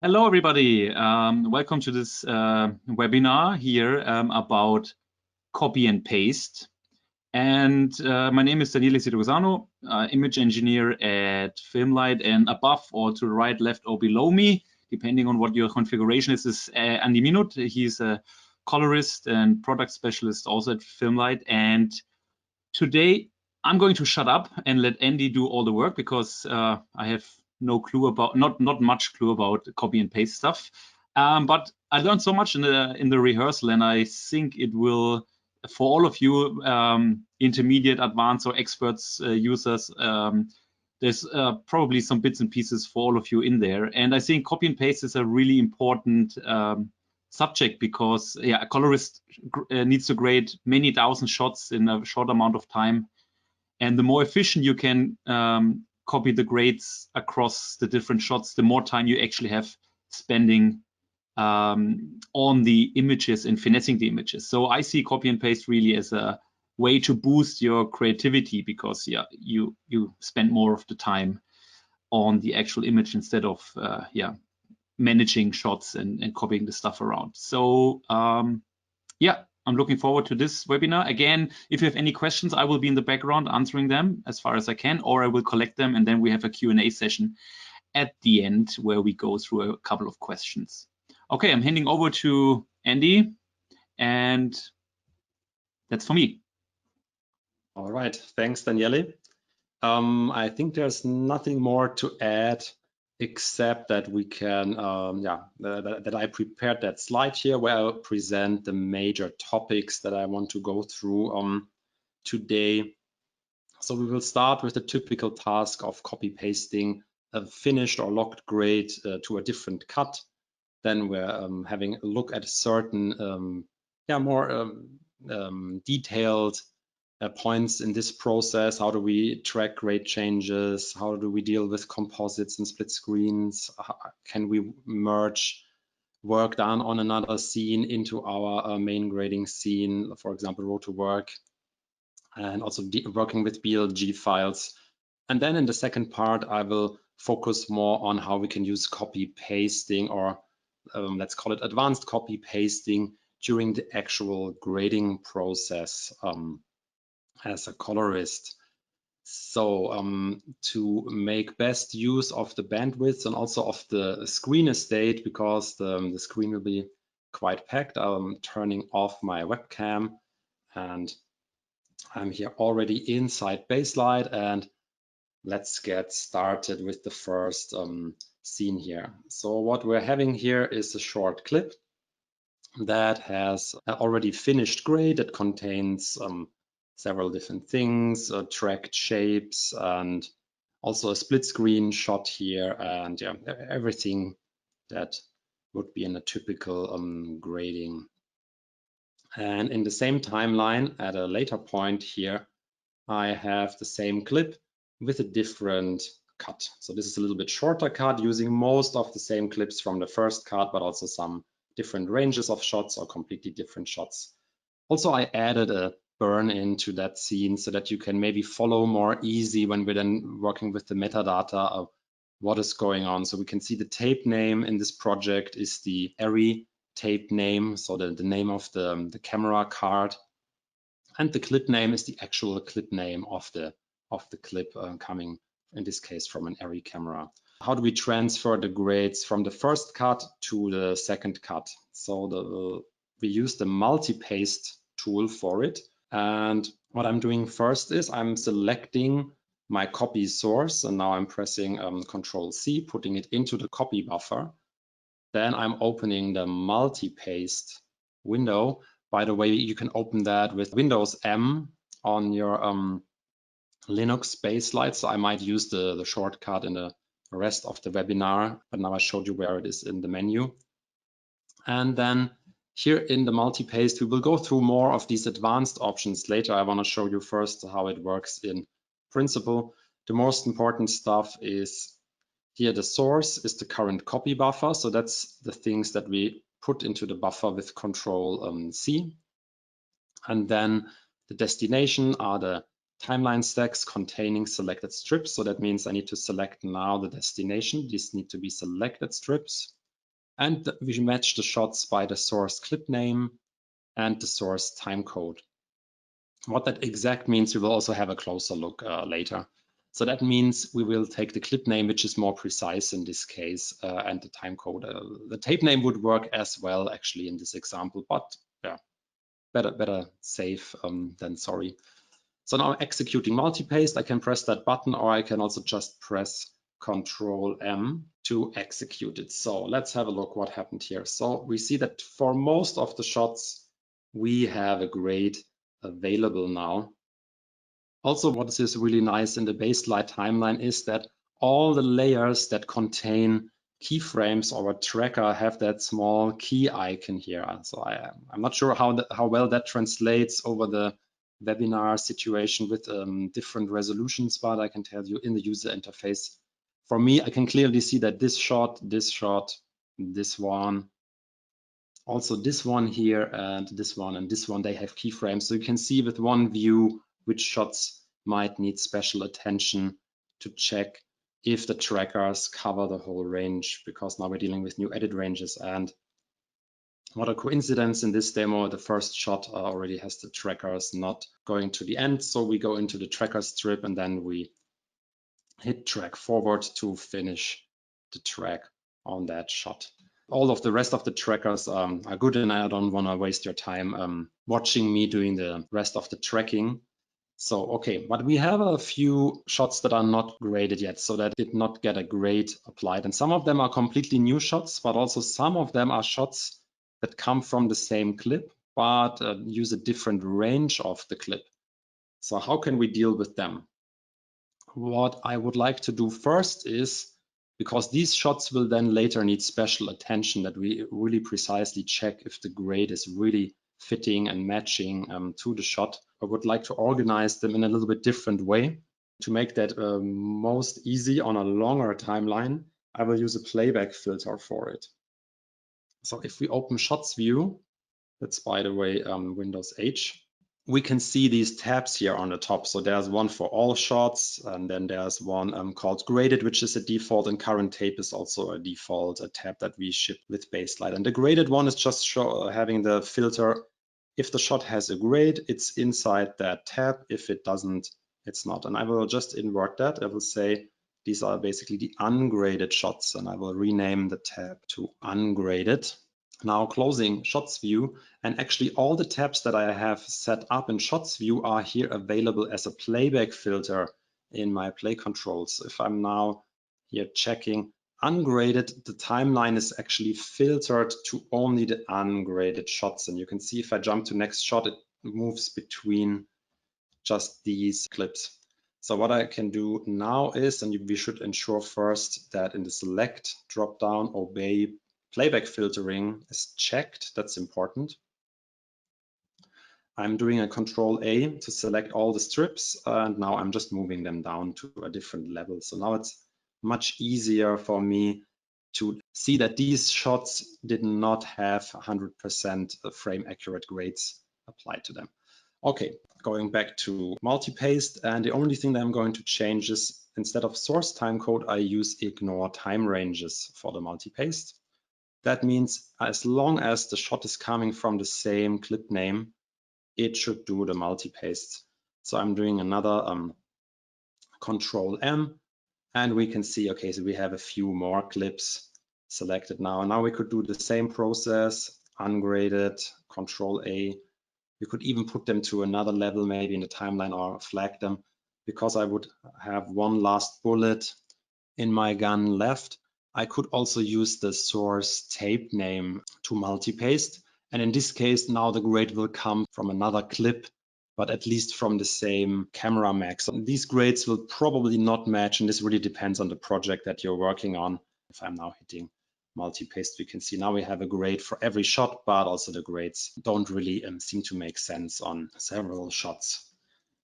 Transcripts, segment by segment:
Hello, everybody. Welcome to this webinar here about copy and paste. And my name is Daniele Sidrosano, image engineer at FilmLight, and above or to the right, left, or below me, depending on what your configuration is Andy Minuth. He's a colorist and product specialist also at FilmLight. And today I'm going to shut up and let Andy do all the work because I have no clue about, not much clue about copy and paste stuff. But I learned so much in the rehearsal, and I think it will, for all of you intermediate, advanced, or experts users, there's probably some bits and pieces for all of you in there. And I think copy and paste is a really important subject because a colorist needs to grade many thousand shots in a short amount of time. And the more efficient you can copy the grades across the different shots, the more time you actually have spending on the images and finessing the images. So I see copy and paste really as a way to boost your creativity because you spend more of the time on the actual image instead of managing shots and copying the stuff around. So I'm looking forward to this webinar. Again, if you have any questions, I will be in the background answering them as far as I can, or I will collect them, and then we have a Q&A session at the end where we go through a couple of questions. Okay, I'm handing over to Andy, and that's for me. All right, thanks, Daniele. I think there's nothing more to add except that we can, that I prepared that slide here where I'll present the major topics that I want to go through today. So we will start with the typical task of copy pasting a finished or locked grade to a different cut. Then we're having a look at certain, more detailed points in this process. How do we track grade changes? How do we deal with composites and split screens? Can we merge work done on another scene into our main grading scene, for example, row to work, and also working with BLG files. And then in the second part, I will focus more on how we can use copy pasting, or let's call it advanced copy pasting, during the actual grading process as a colorist. So to make best use of the bandwidth and also of the screen estate, because the screen will be quite packed, I'm turning off my webcam and I'm here already inside Baselight, and let's get started with the first scene here. So what we're having here is a short clip that has already finished grade that contains several different things, tracked shapes, and also a split screen shot here, and everything that would be in a typical grading. And in the same timeline, at a later point here, I have the same clip with a different cut. So this is a little bit shorter cut using most of the same clips from the first cut, but also some different ranges of shots or completely different shots. Also, I added a burn into that scene so that you can maybe follow more easy when we're then working with the metadata of what is going on. So we can see the tape name in this project is the ARRI tape name, so the name of the camera card, and the clip name is the actual clip name of the clip coming, in this case, from an ARRI camera. How do we transfer the grades from the first cut to the second cut? So we use the multi-paste tool for it. And what I'm doing first is I'm selecting my copy source, and now I'm pressing Control C, putting it into the copy buffer. Then I'm opening the multi-paste window. By the way, you can open that with Windows M on your Linux Baselight. So I might use the shortcut in the rest of the webinar, but now I showed you where it is in the menu. And then here in the multi-paste, we will go through more of these advanced options later. I want to show you first how it works in principle. The most important stuff is here. The source is the current copy buffer. So that's the things that we put into the buffer with Control C. And then the destination are the timeline stacks containing selected strips. So that means I need to select now the destination. These need to be selected strips. And we match the shots by the source clip name and the source time code. What that exact means, we will also have a closer look later. So that means we will take the clip name, which is more precise in this case, and the time code. The tape name would work as well, actually, in this example, but yeah, better safe than sorry. So now executing multi-paste, I can press that button, or I can also just press Control M to execute it. So let's have a look what happened here. So we see that for most of the shots, we have a grade available now. Also, what is really nice in the Baselight timeline is that all the layers that contain keyframes or a tracker have that small key icon here. So I'm not sure how well that translates over the webinar situation with different resolutions, but I can tell you in the user interface, for me, I can clearly see that this shot, this one, also this one here, and this one, they have keyframes. So you can see with one view which shots might need special attention to check if the trackers cover the whole range, because now we're dealing with new edit ranges. And what a coincidence, in this demo, the first shot already has the trackers not going to the end. So we go into the tracker strip and then we hit track forward to finish the track on that shot. All of the rest of the trackers are good, and I don't want to waste your time watching me doing the rest of the tracking. So, okay, but we have a few shots that are not graded yet, so that did not get a grade applied. And some of them are completely new shots, but also some of them are shots that come from the same clip, but use a different range of the clip. So how can we deal with them? What I would like to do first is, because these shots will then later need special attention, that we really precisely check if the grade is really fitting and matching to the shot. I would like to organize them in a little bit different way. To make that most easy on a longer timeline, I will use a playback filter for it. So if we open shots view, that's by the way Windows H, we can see these tabs here on the top. So there's one for all shots, and then there's one called graded, which is a default, and current tape is also a default, a tab that we ship with Baselight. And the graded one is just having the filter. If the shot has a grade, it's inside that tab. If it doesn't, it's not. And I will just invert that. I will say these are basically the ungraded shots, and I will rename the tab to ungraded. Now closing shots view, and actually all the tabs that I have set up in shots view are here available as a playback filter in my play controls. If I'm now here checking ungraded, the timeline is actually filtered to only the ungraded shots. And you can see if I jump to next shot, it moves between just these clips. So what I can do now is, and we should ensure first that in the select dropdown, obey playback filtering is checked. That's important. I'm doing a Control A to select all the strips, and now I'm just moving them down to a different level. So now it's much easier for me to see that these shots did not have 100% frame accurate grades applied to them. Okay, going back to multi-paste, and the only thing that I'm going to change is, instead of source time code, I use ignore time ranges for the multi-paste. That means as long as the shot is coming from the same clip name, it should do the multi-paste. So I'm doing another Control M, and we can see, okay, so we have a few more clips selected now. Now we could do the same process, ungraded, Control A. We could even put them to another level, maybe in the timeline, or flag them, because I would have one last bullet in my gun left. I could also use the source tape name to multi-paste. And in this case, now the grade will come from another clip, but at least from the same camera max. So these grades will probably not match, and this really depends on the project that you're working on. If I'm now hitting multi-paste, we can see now we have a grade for every shot, but also the grades don't really seem to make sense on several shots.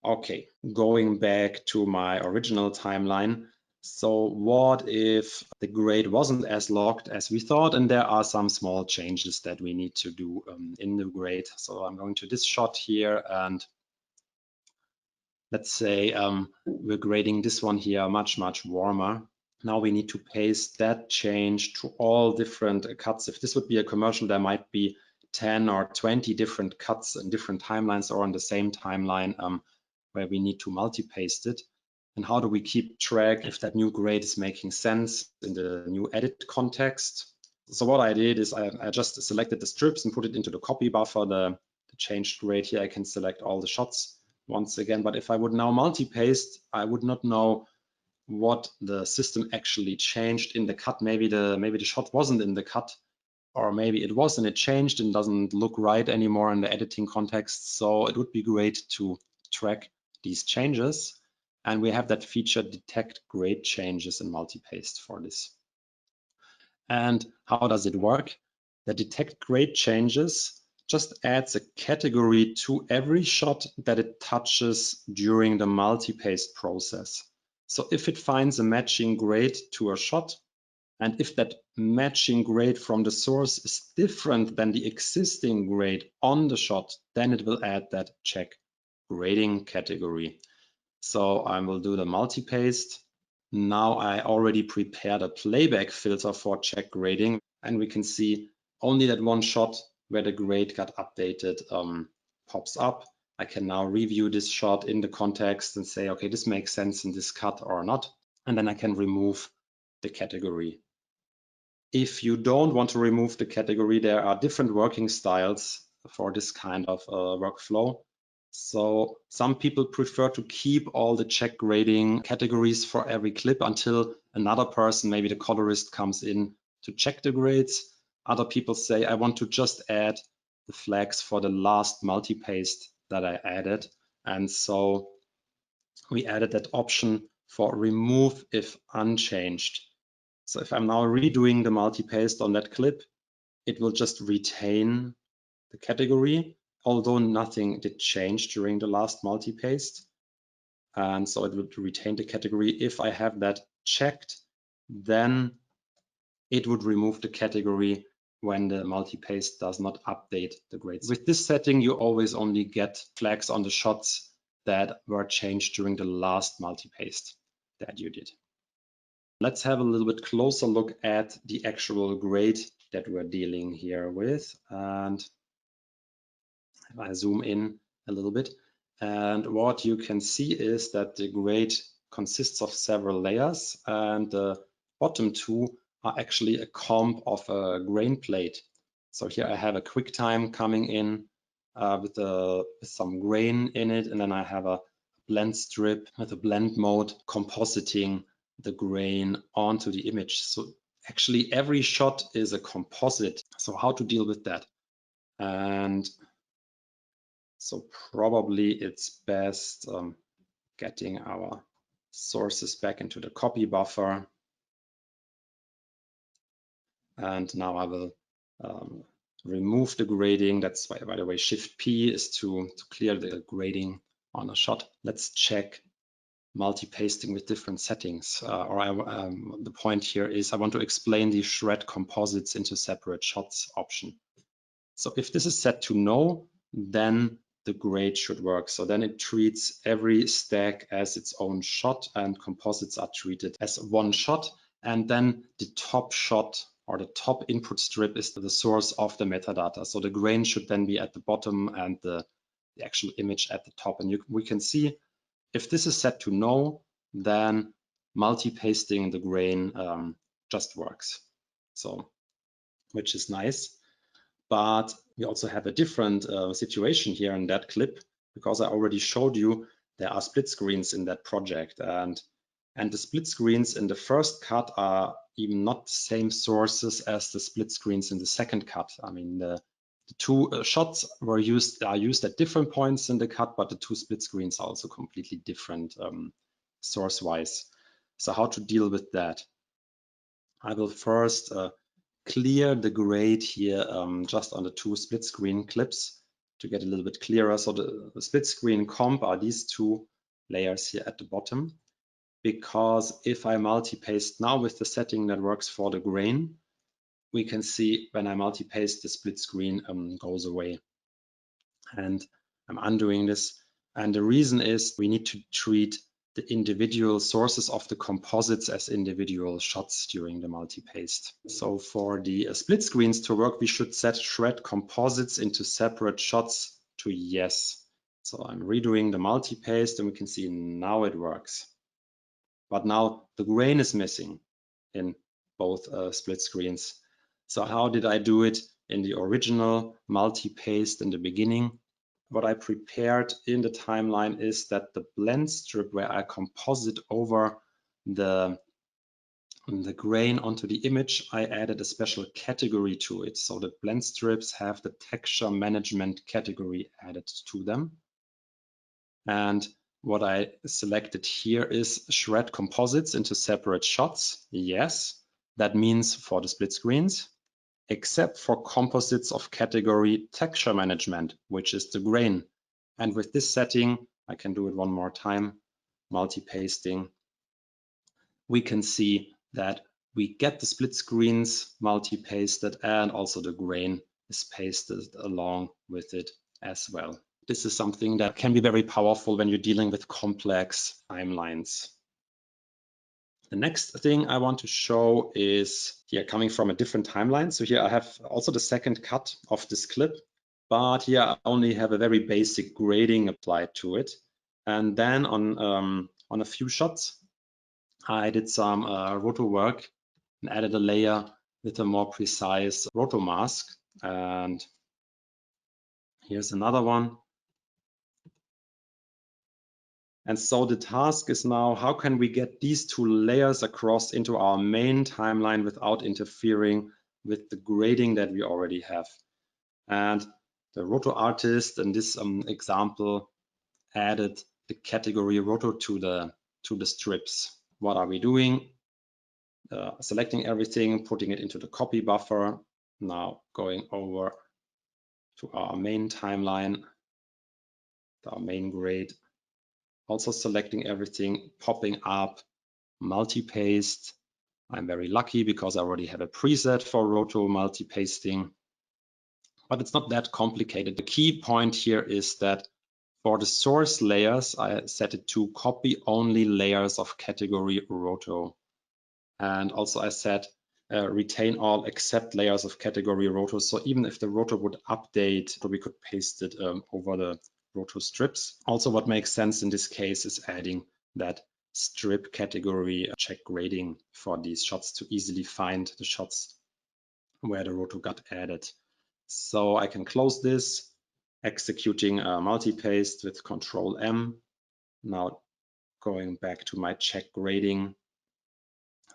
Okay, going back to my original timeline. So what if the grade wasn't as locked as we thought, and there are some small changes that we need to do in the grade. So I'm going to this shot here, and let's say we're grading this one here much warmer. Now we need to paste that change to all different cuts. If this would be a commercial, there might be 10 or 20 different cuts in different timelines or on the same timeline where we need to multi-paste it. And how do we keep track if that new grade is making sense in the new edit context? So what I did is I just selected the strips and put it into the copy buffer, the changed grade here. I can select all the shots once again, but if I would now multi-paste, I would not know what the system actually changed in the cut. Maybe the shot wasn't in the cut, or maybe it was and it changed and doesn't look right anymore in the editing context. So it would be great to track these changes. And we have that feature detect grade changes in multi-paste for this. And how does it work? The detect grade changes just adds a category to every shot that it touches during the multi-paste process. So if it finds a matching grade to a shot, and if that matching grade from the source is different than the existing grade on the shot, then it will add that check grading category. So I will do the multi-paste. Now I already prepared a playback filter for check grading, and we can see only that one shot where the grade got updated pops up. I can now review this shot in the context and say, okay, this makes sense in this cut or not. And then I can remove the category. If you don't want to remove the category, there are different working styles for this kind of workflow. So some people prefer to keep all the check grading categories for every clip until another person, maybe the colorist, comes in to check the grades. Other people say, I want to just add the flags for the last multi-paste that I added. And so we added that option for remove if unchanged. So if I'm now redoing the multi-paste on that clip, it will just retain the category, although nothing did change during the last multi-paste. And so it would retain the category. If I have that checked, then it would remove the category when the multi-paste does not update the grades. With this setting, you always only get flags on the shots that were changed during the last multi-paste that you did. Let's have a little bit closer look at the actual grade that we're dealing here with. And if I zoom in a little bit, and what you can see is that the grade consists of several layers, and the bottom two are actually a comp of a grain plate. So here I have a QuickTime coming in with some grain in it, and then I have a blend strip with a blend mode compositing the grain onto the image. So actually every shot is a composite. So how to deal with that? And so probably it's best getting our sources back into the copy buffer. And now I will remove the grading. That's why, by the way, Shift P is to clear the grading on a shot. Let's check multi-pasting with different settings. The point here is I want to explain the shred composites into separate shots option. So if this is set to no, then the grade should work. So then it treats every stack as its own shot, and composites are treated as one shot. And then the top shot or the top input strip is the source of the metadata. So the grain should then be at the bottom and the actual image at the top. And we can see if this is set to no, then multi-pasting the grain just works. So, which is nice. But we also have a different situation here in that clip, because I already showed you there are split screens in that project, and the split screens in the first cut are even not the same sources as the split screens in the second cut. I mean, the two shots are used at different points in the cut, but the two split screens are also completely different source-wise. So how to deal with that? I will first clear the grade here just on the two split screen clips to get a little bit clearer. So the split screen comp are these two layers here at the bottom, because if I multi-paste now with the setting that works for the grain, we can see when I multi-paste, the split screen goes away. And I'm undoing this. And the reason is we need to treat the individual sources of the composites as individual shots during the multi-paste. So for the split screens to work, we should set shred composites into separate shots to yes. So I'm redoing the multi-paste and we can see now it works. But now the grain is missing in both split screens. So how did I do it in the original multi-paste in the beginning? What I prepared in the timeline is that the blend strip where I composite over the grain onto the image, I added a special category to it. So the blend strips have the texture management category added to them. And what I selected here is shred composites into separate shots. Yes, that means for the split screens, except for composites of category texture management, which is the grain. And with this setting, I can do it one more time, multi-pasting. We can see that we get the split screens multi-pasted and also the grain is pasted along with it as well. This is something that can be very powerful when you're dealing with complex timelines. The next thing I want to show is here coming from a different timeline. So here I have also the second cut of this clip, but here I only have a very basic grading applied to it. And then on a few shots, I did some roto work and added a layer with a more precise roto mask. And here's another one. And so the task is now, how can we get these two layers across into our main timeline without interfering with the grading that we already have? And the roto artist in this example added the category roto to the strips. What are we doing? Selecting everything, putting it into the copy buffer. Now going over to our main timeline, our main grade. Also selecting everything, popping up, multi-paste. I'm very lucky because I already have a preset for roto multi-pasting, but it's not that complicated. The key point here is that for the source layers, I set it to copy only layers of category roto. And also I said retain all except layers of category roto. So even if the roto would update, we could paste it over the roto strips. Also, what makes sense in this case is adding that strip category check grading for these shots to easily find the shots where the roto got added. So I can close this, executing a multi-paste with Control M. Now going back to my check grading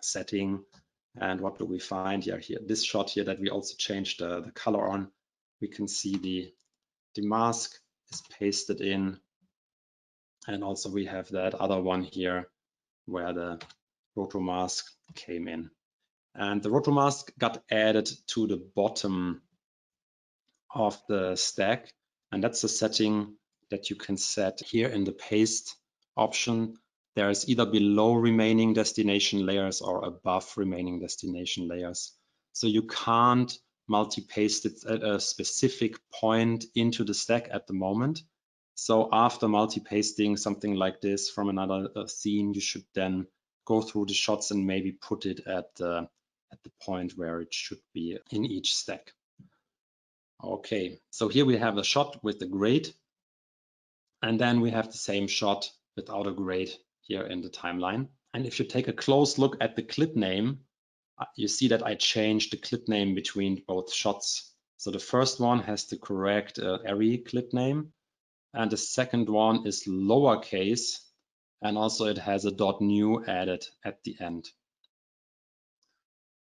setting. And what do we find here? This shot here that we also changed the color on. We can see the mask is pasted in. And also we have that other one here where the roto mask came in. And the roto mask got added to the bottom of the stack. And that's a setting that you can set here in the paste option. There is either below remaining destination layers or above remaining destination layers. So you can't multi-paste it at a specific point into the stack at the moment. So after multi-pasting something like this from another scene, you should then go through the shots and maybe put it at the point where it should be in each stack. Okay, so here we have a shot with the grade, and then we have the same shot without a grade here in the timeline. And if you take a close look at the clip name, you see that I changed the clip name between both shots. So the first one has the correct ARRI clip name, and the second one is lowercase, and also it has a .new added at the end.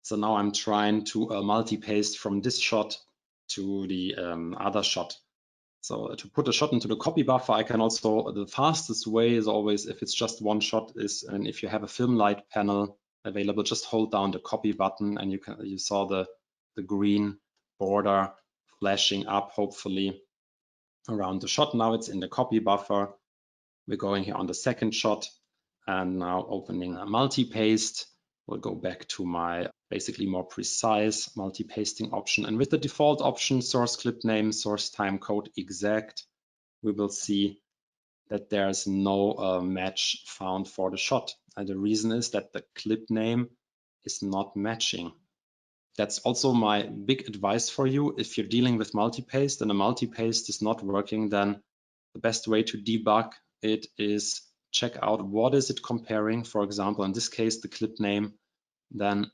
So now I'm trying to multi-paste from this shot to the other shot. So to put a shot into the copy buffer, I can also, the fastest way is always if it's just one shot is, and if you have a FilmLight panel available, just hold down the copy button and you saw the green border flashing up hopefully around the shot. Now it's in the copy buffer. We're going here on the second shot and now opening a multi-paste. We'll go back to my basically more precise multi-pasting option. And with the default option, source clip name, source time code exact, we will see that there's no match found for the shot. And the reason is that the clip name is not matching. That's also my big advice for you. If you're dealing with multi-paste and a multi-paste is not working, then the best way to debug it is check out what is it comparing. For example, in this case, the clip name, then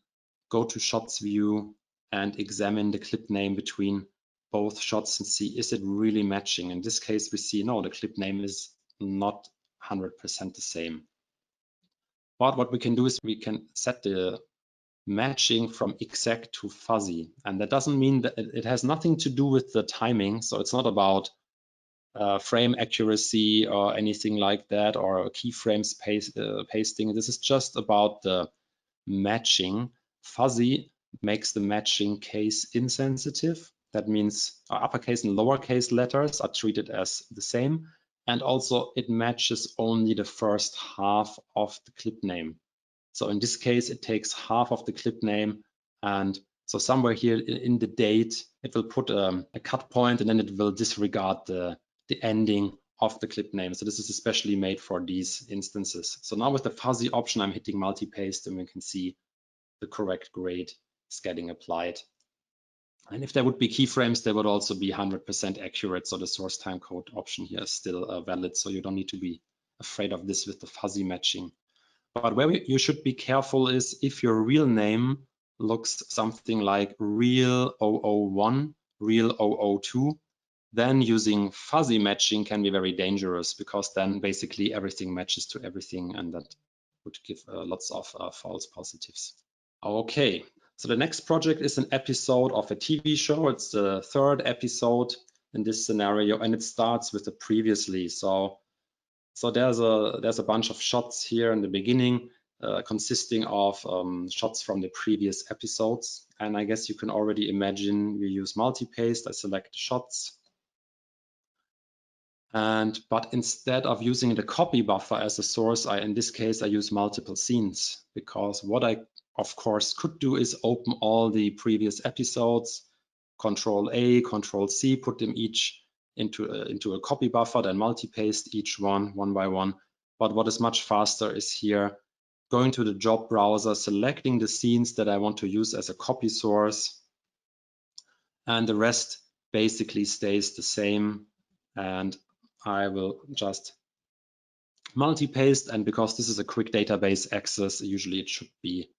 go to shots view and examine the clip name between both shots and see, is it really matching? In this case, we see, no, the clip name is not 100% the same. But what we can do is we can set the matching from exact to fuzzy. And that doesn't mean that it has nothing to do with the timing. So it's not about frame accuracy or anything like that, or keyframes pasting. This is just about the matching. Fuzzy makes the matching case insensitive. That means uppercase and lowercase letters are treated as the same. And also it matches only the first half of the clip name. So in this case, it takes half of the clip name. And so somewhere here in the date, it will put a cut point, and then it will disregard the ending of the clip name. So this is especially made for these instances. So now with the fuzzy option, I'm hitting multi-paste, and we can see the correct grade is getting applied. And if there would be keyframes, they would also be 100% accurate. So the source timecode option here is still valid. So you don't need to be afraid of this with the fuzzy matching. But where you should be careful is if your real name looks something like real 001, real 002, then using fuzzy matching can be very dangerous, because then basically everything matches to everything, and that would give lots of false positives. Okay, so the next project is an episode of a TV show. It's the third episode in this scenario, and it starts with the previously. So there's a bunch of shots here in the beginning, consisting of shots from the previous episodes. And I guess you can already imagine we use multi-paste. I select shots. But instead of using the copy buffer as a source, in this case, I use multiple scenes, because what I, of course, could do is open all the previous episodes, Control A, Control C, put them each into a copy buffer, then multi-paste each one by one. But what is much faster is here going to the job browser, selecting the scenes that I want to use as a copy source, and the rest basically stays the same. And I will just multi-paste, and because this is a quick database access, usually it should be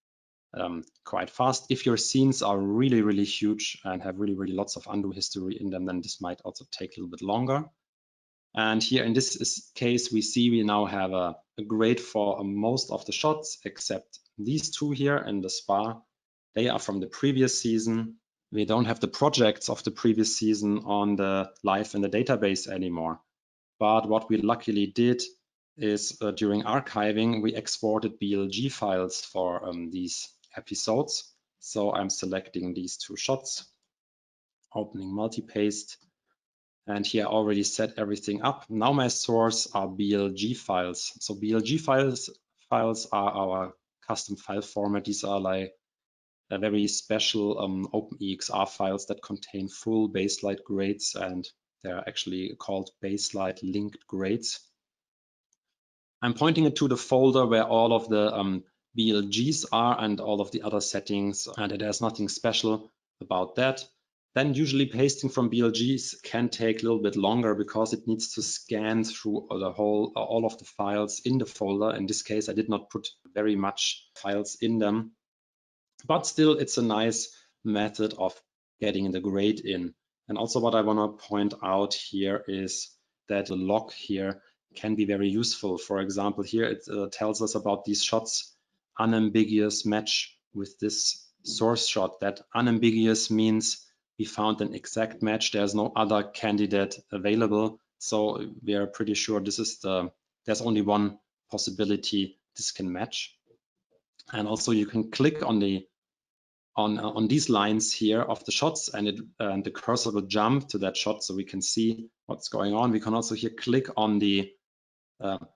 quite fast. If your scenes are really, really huge and have really, really lots of undo history in them, then this might also take a little bit longer. And here in this case, we see we now have a grade for most of the shots, except these two here in the spa. They are from the previous season. We don't have the projects of the previous season on the live in the database anymore. But what we luckily did is during archiving, we exported BLG files for these episodes. So I'm selecting these two shots, opening multi-paste, and here I already set everything up. Now my source are BLG files. So BLG files are our custom file format. These are like a very special OpenEXR files that contain full Baselight grades, and they're actually called Baselight linked grades. I'm pointing it to the folder where all of the BLGs are and all of the other settings, and there's nothing special about that. Then usually pasting from BLGs can take a little bit longer because it needs to scan through all of the files in the folder. In this case, I did not put very much files in them, but still it's a nice method of getting the grade in. And also what I want to point out here is that the log here can be very useful. For example, here it tells us about these shots, unambiguous match with this source shot. That unambiguous means we found an exact match. There's no other candidate available. So we are pretty sure this is there's only one possibility this can match. And also you can click on these lines here of the shots, and the cursor will jump to that shot so we can see what's going on. We can also here click on the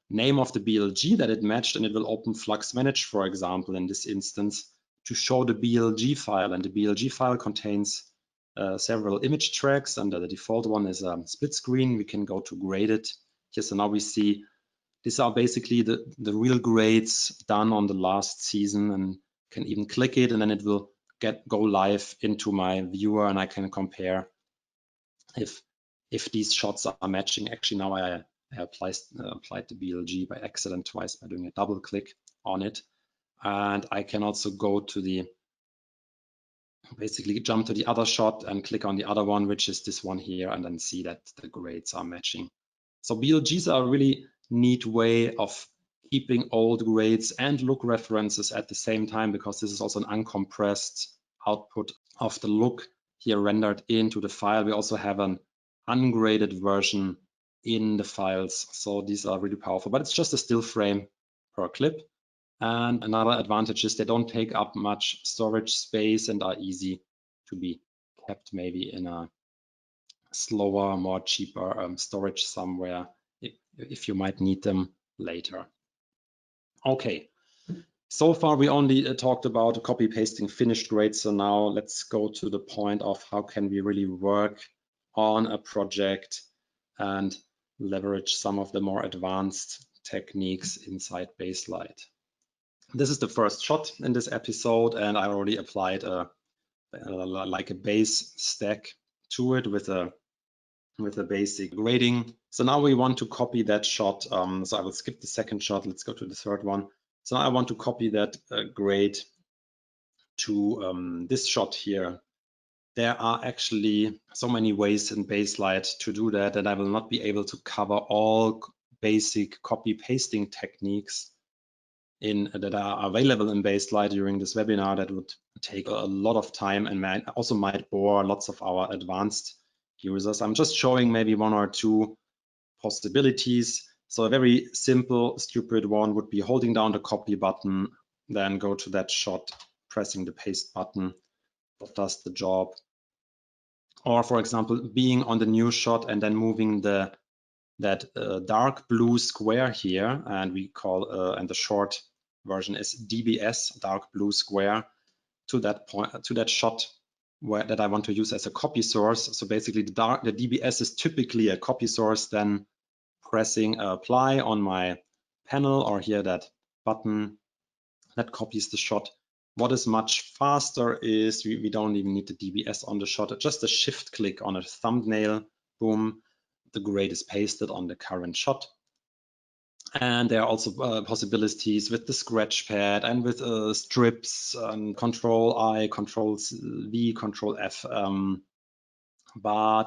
name of the BLG that it matched, and it will open Flux Manage, for example, in this instance, to show the BLG file. And the BLG file contains several image tracks, and the default one is split screen. We can go to graded here. So now we see these are basically the real grades done on the last season, and can even click it and then it will go live into my viewer, and I can compare if these shots are matching. Actually, now I applied the BLG by accident twice by doing a double click on it. And I can also go to basically jump to the other shot and click on the other one, which is this one here, and then see that the grades are matching. So BLGs are a really neat way of keeping old grades and look references at the same time, because this is also an uncompressed output of the look here rendered into the file. We also have an ungraded version in the files. So these are really powerful, but it's just a still frame per clip. And another advantage is they don't take up much storage space and are easy to be kept maybe in a slower, more cheaper storage somewhere if you might need them later. Okay, so far we only talked about copy pasting finished grades. So now let's go to the point of how can we really work on a project and leverage some of the more advanced techniques inside Baselight. This is the first shot in this episode, and I already applied like a base stack to it with a basic grading. So now we want to copy that shot. So I will skip the second shot. Let's go to the third one. So now I want to copy that grade to this shot here. There are actually so many ways in Baselight to do that, and I will not be able to cover all basic copy pasting techniques that are available in Baselight during this webinar. That would take a lot of time and might bore lots of our advanced users. I'm just showing maybe one or two possibilities. So a very simple, stupid one would be holding down the copy button, then go to that shot, pressing the paste button. That does the job. Or for example, being on the new shot and then moving that dark blue square here, and we call and the short version is DBS, dark blue square, to that point, to that shot that I want to use as a copy source. So basically the DBS is typically a copy source. Then pressing apply on my panel, or here that button that copies the shot. What is much faster is we don't even need the DBS on the shot, just a shift click on a thumbnail, boom, the grade is pasted on the current shot. And there are also possibilities with the scratch pad and with strips and Control-I, Control-V, Control-F. But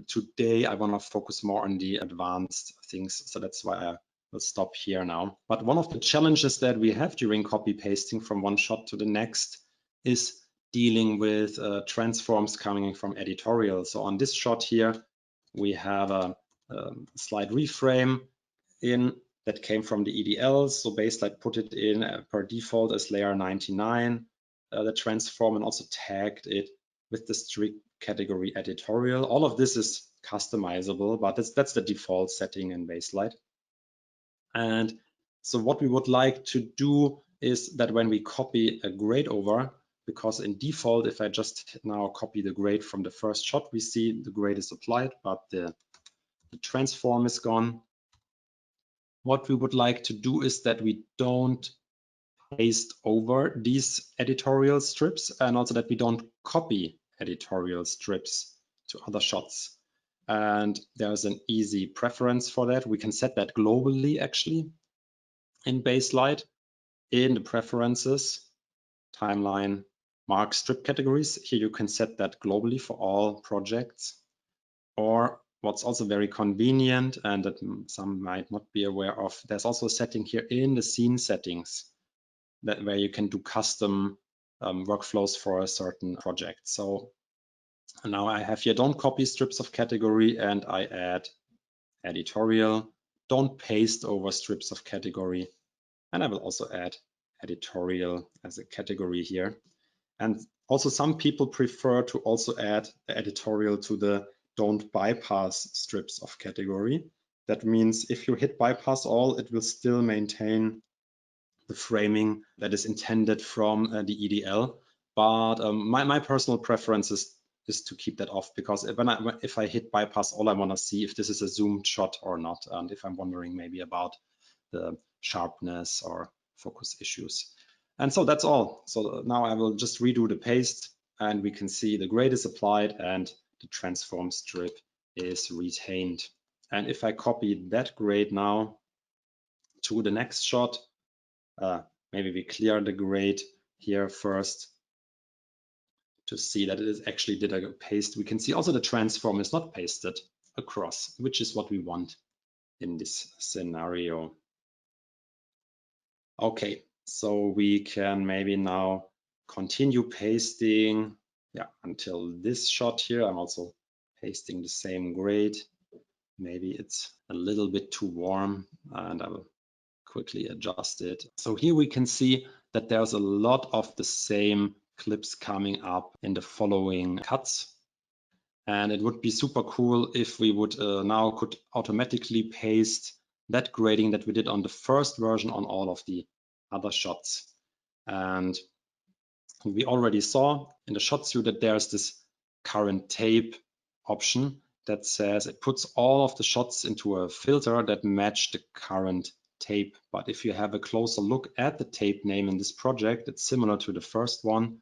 today I want to focus more on the advanced things. So that's why I will stop here now. But one of the challenges that we have during copy pasting from one shot to the next is dealing with transforms coming from editorial. So on this shot here, we have a slide reframe in that came from the EDL. So Baselight put it in per default as layer 99, the transform, and also tagged it with the strict category editorial. All of this is customizable, but that's the default setting in Baselight. And so what we would like to do is that when we copy a grade over, because in default, if I just now copy the grade from the first shot, we see the grade is applied, but the transform is gone. What we would like to do is that we don't paste over these editorial strips, and also that we don't copy editorial strips to other shots. And there's an easy preference for that. We can set that globally actually in Baselight, in the preferences, timeline, mark strip categories. Here you can set that globally for all projects. Or what's also very convenient and that some might not be aware of, there's also a setting here in the scene settings where you can do custom workflows for a certain project. So now I have here, don't copy strips of category, and I add editorial, don't paste over strips of category. And I will also add editorial as a category here. And also some people prefer to also add the editorial to the don't bypass strips of category. That means if you hit bypass all, it will still maintain the framing that is intended from the EDL. But my personal preference is to keep that off, because if I hit bypass all, I want to see if this is a zoomed shot or not, and if I'm wondering maybe about the sharpness or focus issues. And so that's all. So now I will just redo the paste, and we can see the grade is applied and the transform strip is retained. And if I copy that grade now to the next shot, maybe we clear the grade here first to see that it is actually did a paste. We can see also the transform is not pasted across, which is what we want in this scenario. Okay, so we can maybe now continue pasting, yeah, until this shot here. I'm also pasting the same grade. Maybe it's a little bit too warm, and I will quickly adjust it. So here we can see that there's a lot of the same clips coming up in the following cuts. And it would be super cool if we would now could automatically paste that grading that we did on the first version on all of the other shots. And we already saw in the shots view that there's this current tape option that says it puts all of the shots into a filter that match the current tape. But if you have a closer look at the tape name in this project, it's similar to the first one.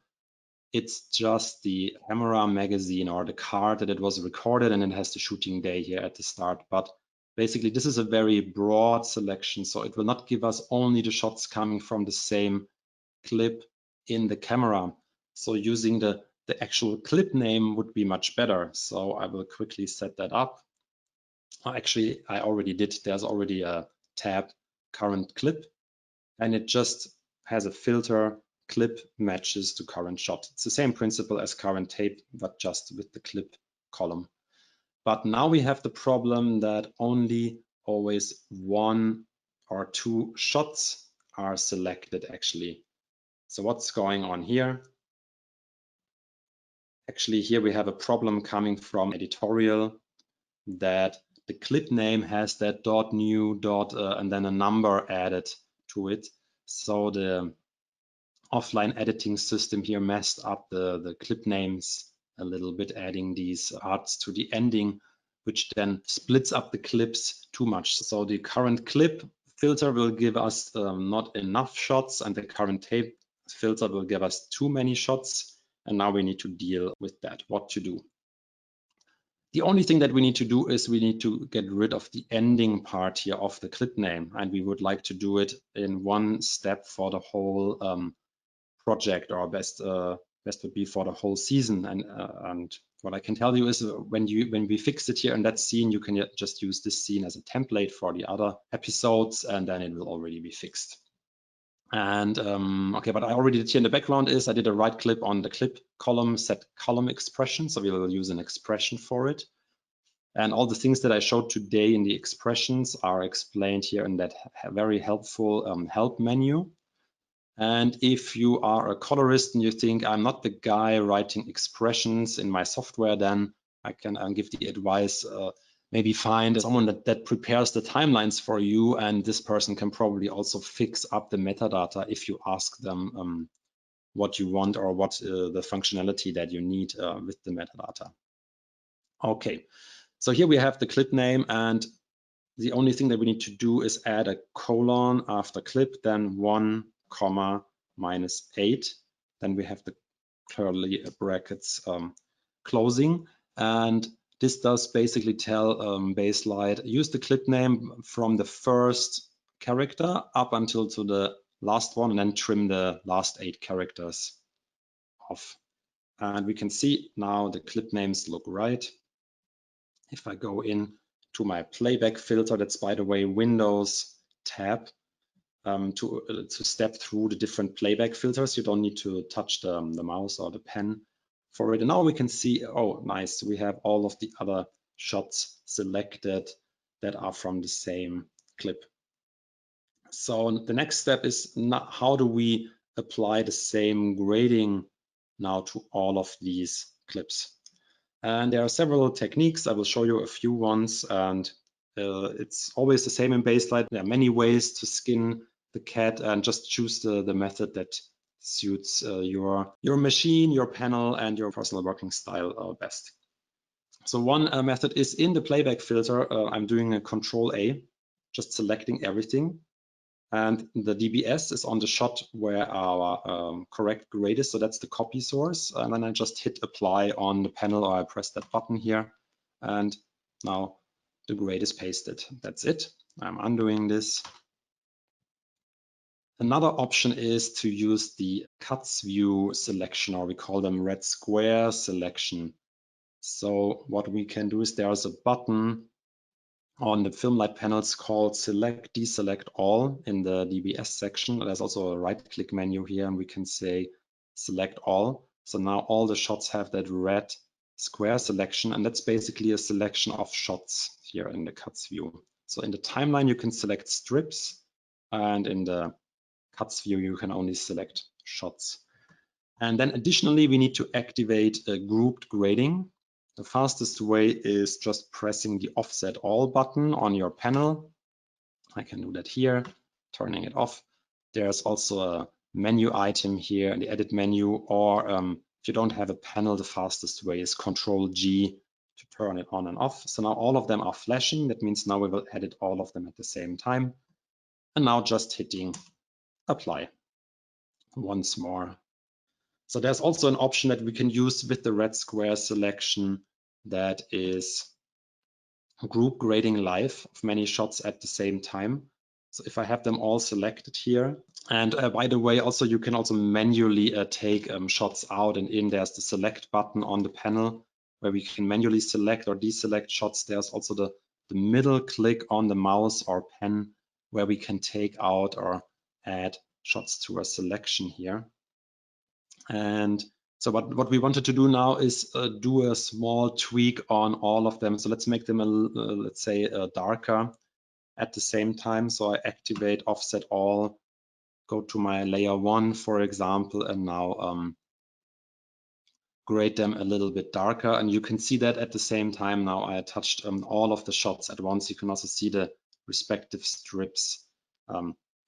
It's just the camera magazine or the card that it was recorded, and it has the shooting day here at the start. But basically, this is a very broad selection, so it will not give us only the shots coming from the same clip in the camera. So using the actual clip name would be much better. So I will quickly set that up. Actually, I already did. There's already a tab current clip, and it just has a filter clip matches to current shot. It's the same principle as current tape, but just with the clip column. But now we have the problem that only always one or two shots are selected actually. So what's going on here? Actually, here we have a problem coming from editorial that the clip name has that .new and then a number added to it. So the offline editing system here messed up the clip names a little bit, adding these parts to the ending, which then splits up the clips too much. So the current clip filter will give us not enough shots, and the current tape filter will give us too many shots. And now we need to deal with that, what to do. The only thing that we need to do is we need to get rid of the ending part here of the clip name, and we would like to do it in one step for the whole project, or best would be for the whole season. And what I can tell you is when we fix it here in that scene, you can just use this scene as a template for the other episodes, and then it will already be fixed. And okay, what I already did here in the background is I did a right click on the clip column, set column expression. So we will use an expression for it. And all the things that I showed today in the expressions are explained here in that very helpful help menu. And if you are a colorist and you think I'm not the guy writing expressions in my software, then I can give the advice, maybe find someone that prepares the timelines for you, and this person can probably also fix up the metadata if you ask them what you want or what the functionality that you need with the metadata. Okay, so here we have the clip name, and the only thing that we need to do is add a colon after clip, then 1, -8. Then we have the curly brackets closing, and this does basically tell Baselight, use the clip name from the first character up until to the last one, and then trim the last 8 characters off. And we can see now the clip names look right. If I go in to my playback filter, that's by the way Windows tab, to step through the different playback filters. You don't need to touch the mouse or the pen for it. And now we can see, oh, nice, we have all of the other shots selected that are from the same clip. So the next step is how do we apply the same grading now to all of these clips? And there are several techniques. I will show you a few ones, and it's always the same in Baselight. There are many ways to skin the cat, and just choose the method that suits your machine, your panel, and your personal working style best. So one method is in the playback filter. I'm doing a Control A, just selecting everything. And the DBS is on the shot where our correct grade is. So that's the copy source. And then I just hit apply on the panel, or I press that button here. And now the grade is pasted. That's it. I'm undoing this. Another option is to use the cuts view selection, or we call them red square selection. So what we can do is there's a button on the FilmLight panels called select, deselect all in the DBS section. There's also a right click menu here, and we can say select all. So now all the shots have that red square selection, and that's basically a selection of shots here in the cuts view. So in the timeline, you can select strips, and in the cuts view, you can only select shots. And then additionally, we need to activate a grouped grading. The fastest way is just pressing the offset all button on your panel. I can do that here, turning it off. There's also a menu item here in the edit menu, or if you don't have a panel, the fastest way is Control G to turn it on and off. So now all of them are flashing. That means now we will edit all of them at the same time. And now just hitting apply once more. So there's also an option that we can use with the red square selection, that is group grading live of many shots at the same time. So if I have them all selected here, and by the way, also you can also manually take shots out and in. There's the select button on the panel where we can manually select or deselect shots. There's also the middle click on the mouse or pen where we can take out or add shots to a selection here. And so what we wanted to do now is do a small tweak on all of them. So let's make them, let's say, darker at the same time. So I activate offset all, go to my layer 1, for example, and now grade them a little bit darker. And you can see that at the same time now I touched all of the shots at once. You can also see the respective strips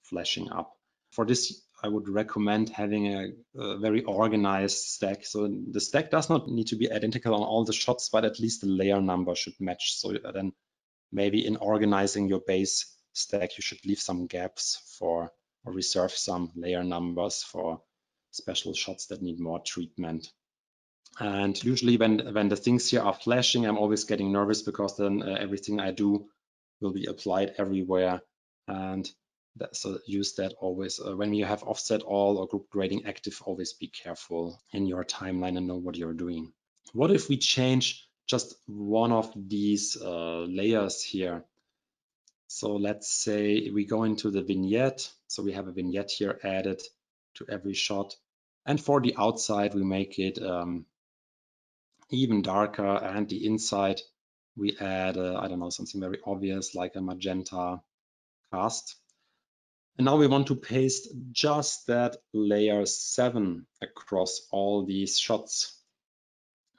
flashing up. For this, I would recommend having a very organized stack. So the stack does not need to be identical on all the shots, but at least the layer number should match. So then maybe in organizing your base stack, you should leave some gaps for, or reserve some layer numbers for special shots that need more treatment. And usually when the things here are flashing, I'm always getting nervous, because then everything I do will be applied everywhere. And so use that always. When you have offset all or group grading active, always be careful in your timeline and know what you're doing. What if we change just one of these layers here? So let's say we go into the vignette. So we have a vignette here added to every shot. And for the outside, we make it even darker, and the inside we add I don't know, something very obvious like a magenta cast. And now we want to paste just that layer 7 across all these shots.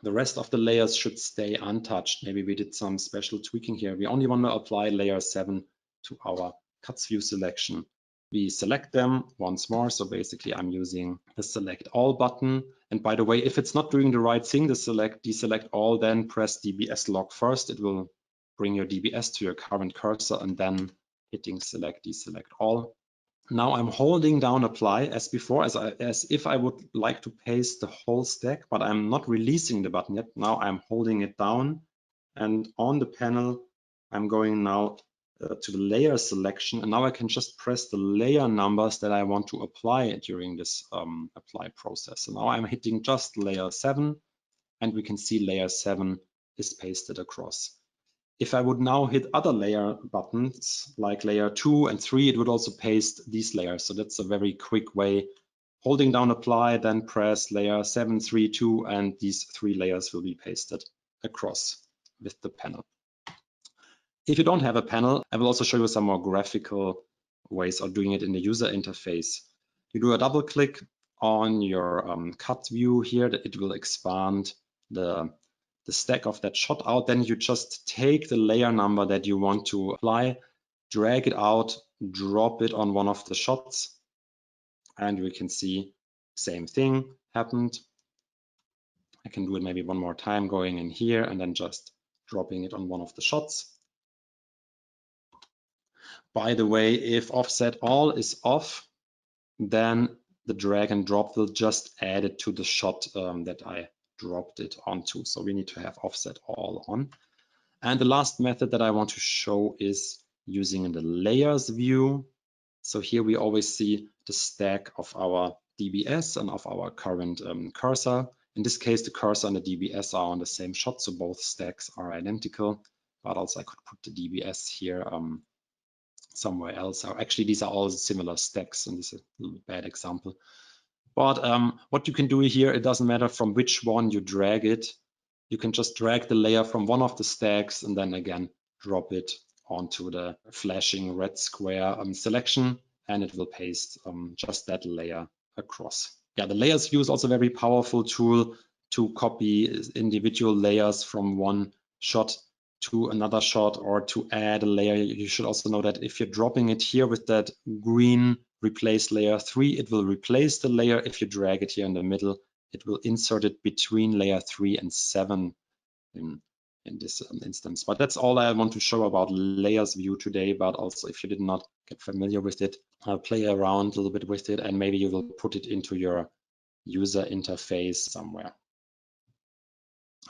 The rest of the layers should stay untouched. Maybe we did some special tweaking here. We only want to apply layer 7 to our cuts view selection. We select them once more. So basically I'm using the select all button. And by the way, if it's not doing the right thing, the select, deselect all, then press DBS lock first. It will bring your DBS to your current cursor, and then hitting select, deselect all. Now I'm holding down apply as before, as if I would like to paste the whole stack, but I'm not releasing the button yet. Now I'm holding it down, and on the panel, I'm going now to the layer selection, and now I can just press the layer numbers that I want to apply during this apply process. So now I'm hitting just layer 7, and we can see layer 7 is pasted across. If I would now hit other layer buttons like layer 2 and 3, it would also paste these layers. So that's a very quick way. Holding down apply, then press layer 7, 3, 2, and these 3 layers will be pasted across with the panel. If you don't have a panel, I will also show you some more graphical ways of doing it in the user interface. You do a double click on your cut view here, that it will expand the stack of that shot out. Then you just take the layer number that you want to apply, drag it out, drop it on one of the shots, and we can see same thing happened. I can do it maybe one more time, going in here and then just dropping it on one of the shots. By the way, if offset all is off, then the drag and drop will just add it to the shot that I dropped it onto. So we need to have offset all on. And the last method that I want to show is using the layers view. So here we always see the stack of our DBS and of our current cursor. In this case, the cursor and the DBS are on the same shot, so both stacks are identical. But also I could put the DBS here somewhere else. Or actually, these are all similar stacks, and this is a little bad example. But what you can do here, it doesn't matter from which one you drag it. You can just drag the layer from one of the stacks and then again drop it onto the flashing red square selection, and it will paste just that layer across. Yeah, the layers view is also a very powerful tool to copy individual layers from one shot to another shot or to add a layer. You should also know that if you're dropping it here with that green replace layer 3, it will replace the layer. If you drag it here in the middle, it will insert it between layer 3 and 7 in this instance. But that's all I want to show about layers view today. But also, if you did not get familiar with it, play around a little bit with it, and maybe you will put it into your user interface somewhere.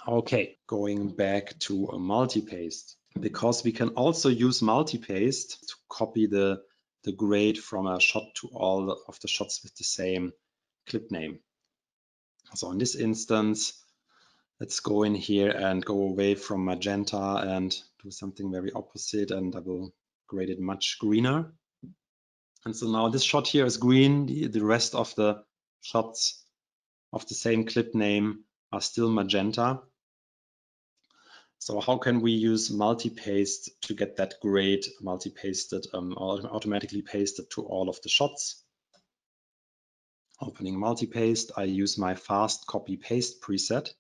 Okay, going back to a multi-paste, because we can also use multi-paste to copy the grade from a shot to all of the shots with the same clip name. So in this instance, let's go in here and go away from magenta and do something very opposite, and I will grade it much greener. And so now this shot here is green. The rest of the shots of the same clip name are still magenta. So how can we use multi-paste to get that grade multi-pasted, automatically pasted to all of the shots? Opening multi-paste, I use my fast copy paste preset.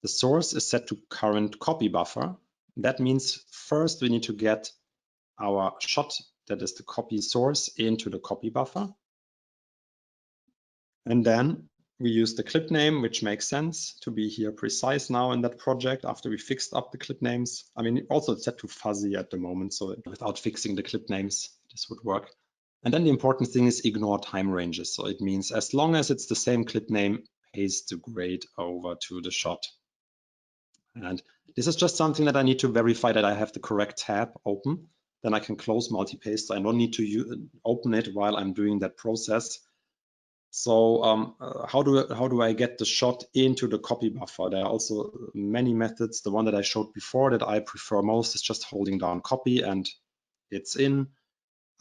The source is set to current copy buffer. That means first we need to get our shot, that is the copy source, into the copy buffer. And then we use the clip name, which makes sense to be here precise now in that project after we fixed up the clip names. I mean, also it's set to fuzzy at the moment, so without fixing the clip names, this would work. And then the important thing is ignore time ranges. So it means as long as it's the same clip name, paste the grade over to the shot. And this is just something that I need to verify that I have the correct tab open. Then I can close multi-paste. I don't need to open it while I'm doing that process. So how do I get the shot into the copy buffer? There are also many methods. The one that I showed before that I prefer most is just holding down copy and it's in.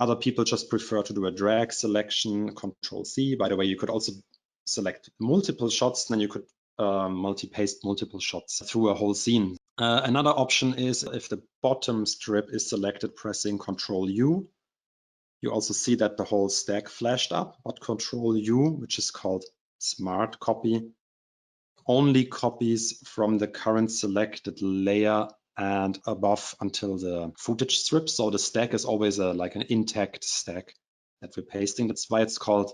Other people just prefer to do a drag selection, Control C. By the way, you could also select multiple shots, then you could multi-paste multiple shots through a whole scene. Another option is if the bottom strip is selected, pressing Control U. You also see that the whole stack flashed up, but Control U, which is called Smart Copy, only copies from the current selected layer and above until the footage strip. So the stack is always like an intact stack that we're pasting. That's why it's called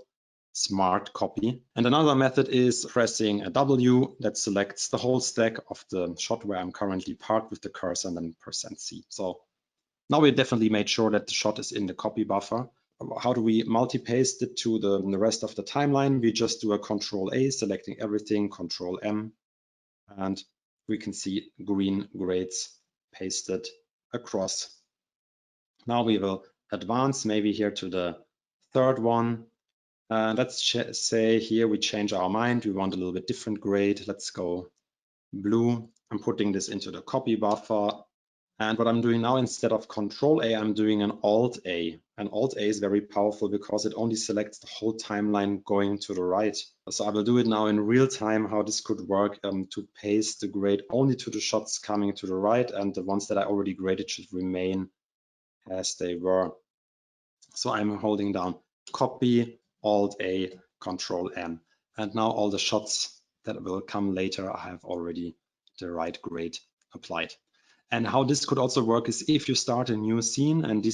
Smart Copy. And another method is pressing a W that selects the whole stack of the shot where I'm currently parked with the cursor and then %C. So now we definitely made sure that the shot is in the copy buffer. How do we multi-paste it to the rest of the timeline? We just do a Control A, selecting everything, Control M, and we can see green grades pasted across. Now we will advance maybe here to the third one. Let's say here we change our mind. We want a little bit different grade. Let's go blue. I'm putting this into the copy buffer. And what I'm doing now, instead of Control A, I'm doing an Alt A. And Alt A is very powerful because it only selects the whole timeline going to the right. So I will do it now in real time, how this could work to paste the grade only to the shots coming to the right, and the ones that I already graded should remain as they were. So I'm holding down Copy, Alt A, Control M. And now all the shots that will come later, I have already the right grade applied. And how this could also work is if you start a new scene, and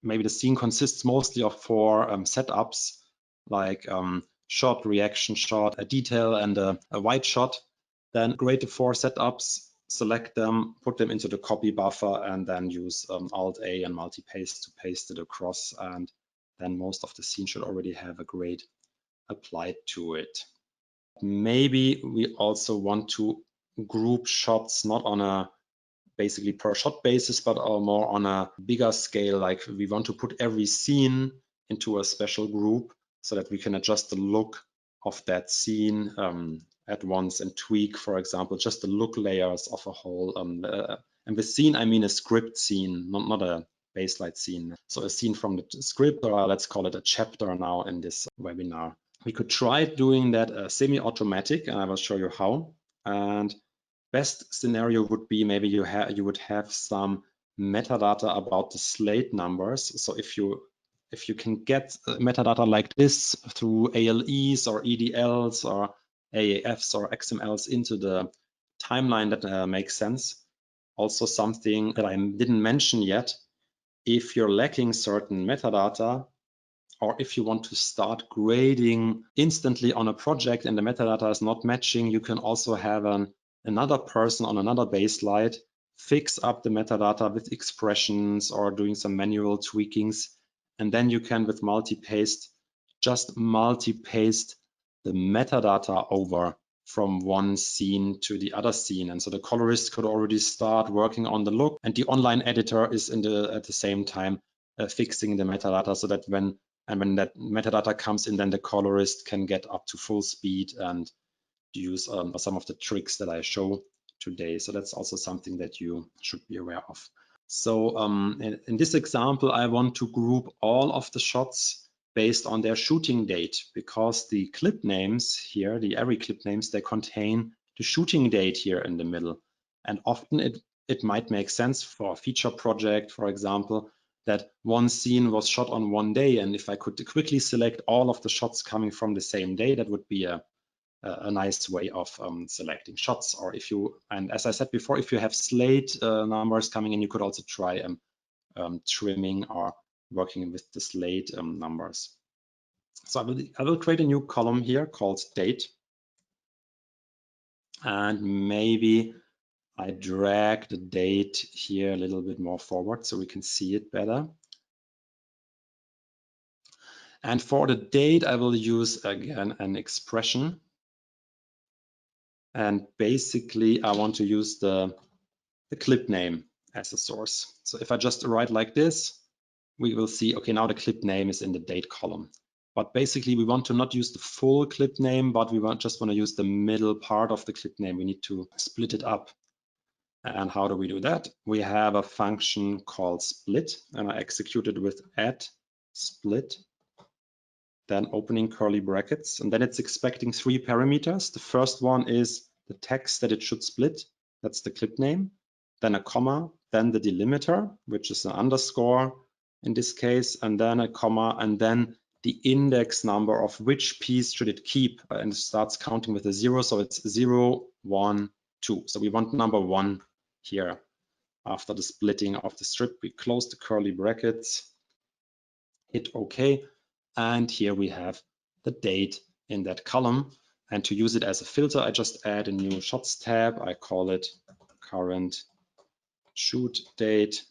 maybe the scene consists mostly of 4 setups, like shot, reaction shot, a detail, and a white shot. Then create the 4 setups, select them, put them into the copy buffer, and then use Alt-A and multi-paste to paste it across. And then most of the scene should already have a grade applied to it. Maybe we also want to group shots not on a basically per shot basis, but more on a bigger scale. Like we want to put every scene into a special group so that we can adjust the look of that scene at once and tweak, for example, just the look layers of a whole. And with scene, I mean a script scene, not a Baselight scene. So a scene from the script, or let's call it a chapter now in this webinar. We could try doing that semi-automatic, and I will show you how. And best scenario would be maybe you would have some metadata about the slate numbers. So if you can get metadata like this through ALEs or EDLs or AAFs or XMLs into the timeline, that makes sense. Also something that I didn't mention yet, if you're lacking certain metadata, or if you want to start grading instantly on a project and the metadata is not matching, you can also have another person on another Baselight fix up the metadata with expressions or doing some manual tweakings. And then you can, with multi-paste, just multi-paste the metadata over from one scene to the other scene. And so the colorist could already start working on the look, and the online editor is at the same time fixing the metadata, so that when that metadata comes in, then the colorist can get up to full speed and use some of the tricks that I show today. So that's also something that you should be aware of. So in this example, I want to group all of the shots based on their shooting date, because the clip names here, the array clip names, they contain the shooting date here in the middle. And often it might make sense for a feature project, for example, that one scene was shot on one day. And if I could quickly select all of the shots coming from the same day, that would be a nice way of selecting shots. Or if you, and as I said before, if you have slate numbers coming in, you could also try trimming or working with the slate numbers. So I will create a new column here called date. And maybe I drag the date here a little bit more forward so we can see it better. And for the date, I will use again an expression. And basically, I want to use the clip name as a source. So if I just write like this, we will see, okay, now the clip name is in the date column. But basically, we want to not use the full clip name, but we just want to use the middle part of the clip name. We need to split it up. And how do we do that? We have a function called split, and I execute it with add split, then opening curly brackets, and then it's expecting 3 parameters. The first one is the text that it should split. That's the clip name. Then a comma, then the delimiter, which is an underscore in this case, and then a comma, and then the index number of which piece should it keep, and it starts counting with a 0. So it's 0, 1, 2. So we want number 1 here. After the splitting of the strip, we close the curly brackets, hit OK. And here we have the date in that column. And to use it as a filter, I just add a new shots tab. I call it current shoot date.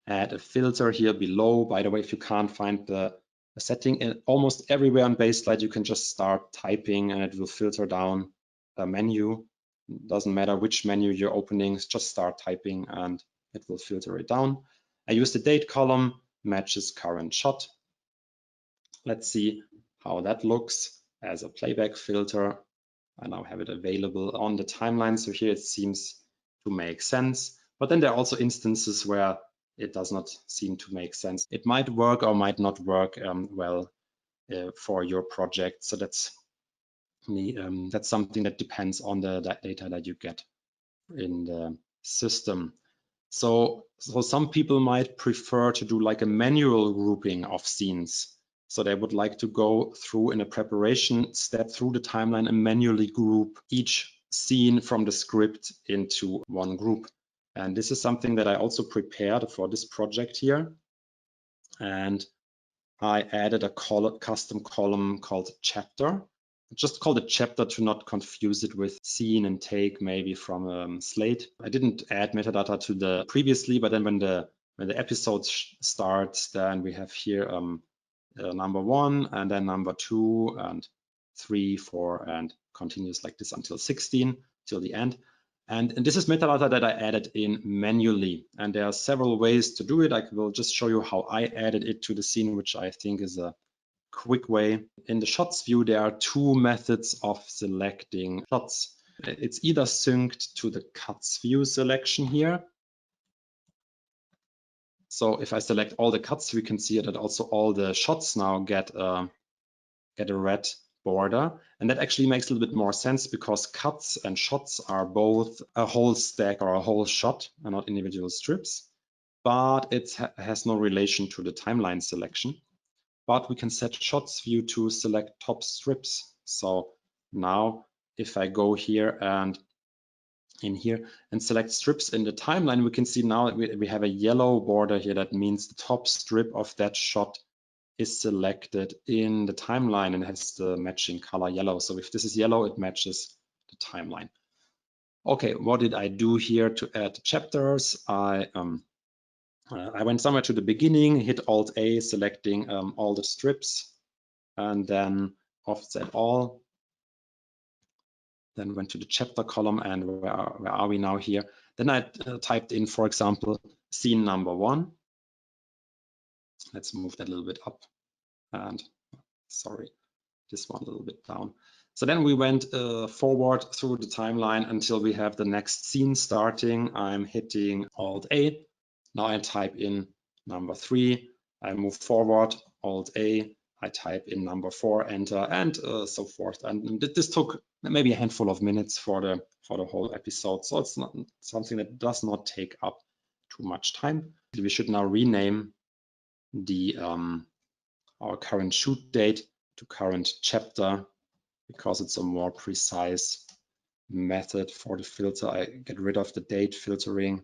Add a filter here below. By the way, if you can't find the setting almost everywhere on Baselight, you can just start typing and it will filter down a menu. Doesn't matter which menu you're opening, just start typing and it will filter it down. I use the date column, matches current shot. Let's see how that looks as a playback filter. I now have it available on the timeline. So here it seems to make sense. But then there are also instances where it does not seem to make sense. It might work or might not work well for your project. So that's something that depends on the data that you get in the system. So some people might prefer to do like a manual grouping of scenes. So they would like to go through in a preparation step through the timeline and manually group each scene from the script into one group. And this is something that I also prepared for this project here. And I added a custom column called chapter. Just called it chapter to not confuse it with scene and take maybe from Slate. I didn't add metadata to the previously, but then when the episode starts, then we have here number 1 and then number 2 and 3, 4 and continues like this until 16 till the end. And this is metadata that I added in manually. And there are several ways to do it. I will just show you how I added it to the scene, which I think is a quick way. In the shots view, there are 2 methods of selecting shots. It's either synced to the cuts view selection here. So if I select all the cuts, we can see that also all the shots now get a red border. And that actually makes a little bit more sense because cuts and shots are both a whole stack or a whole shot and not individual strips. But it has no relation to the timeline selection. But we can set shots view to select top strips. So now if I go here and in here and select strips in the timeline, we can see now that we have a yellow border here. That means the top strip of that shot is selected in the timeline and has the matching color yellow. So if this is yellow, it matches the timeline. Okay, what did I do here to add chapters? I went somewhere to the beginning, hit Alt A, selecting all the strips, and then offset all. Then went to the chapter column, and where are we now here? Then I typed in, for example, scene number 1. Let's move that a little bit up. And sorry, this one a little bit down. So then we went forward through the timeline until we have the next scene starting. I'm hitting Alt A. Now I type in number 3. I move forward, Alt A. I type in number 4, enter, and so forth. And this took maybe a handful of minutes for the whole episode. So it's not something that does not take up too much time. We should now rename the our current shoot date to current chapter because it's a more precise method for the filter. I get rid of the date filtering,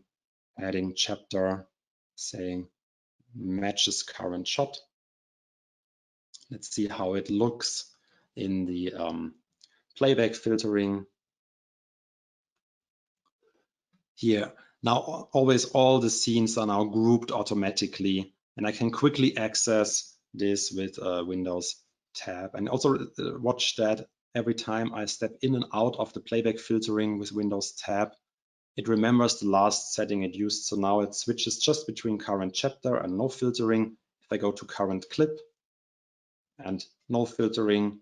adding chapter, saying matches current shot. Let's see how it looks in the playback filtering. Here, now always all the scenes are now grouped automatically, and I can quickly access this with Windows tab. And also watch that every time I step in and out of the playback filtering with Windows tab, it remembers the last setting it used. So now it switches just between current chapter and no filtering. If I go to current clip and no filtering,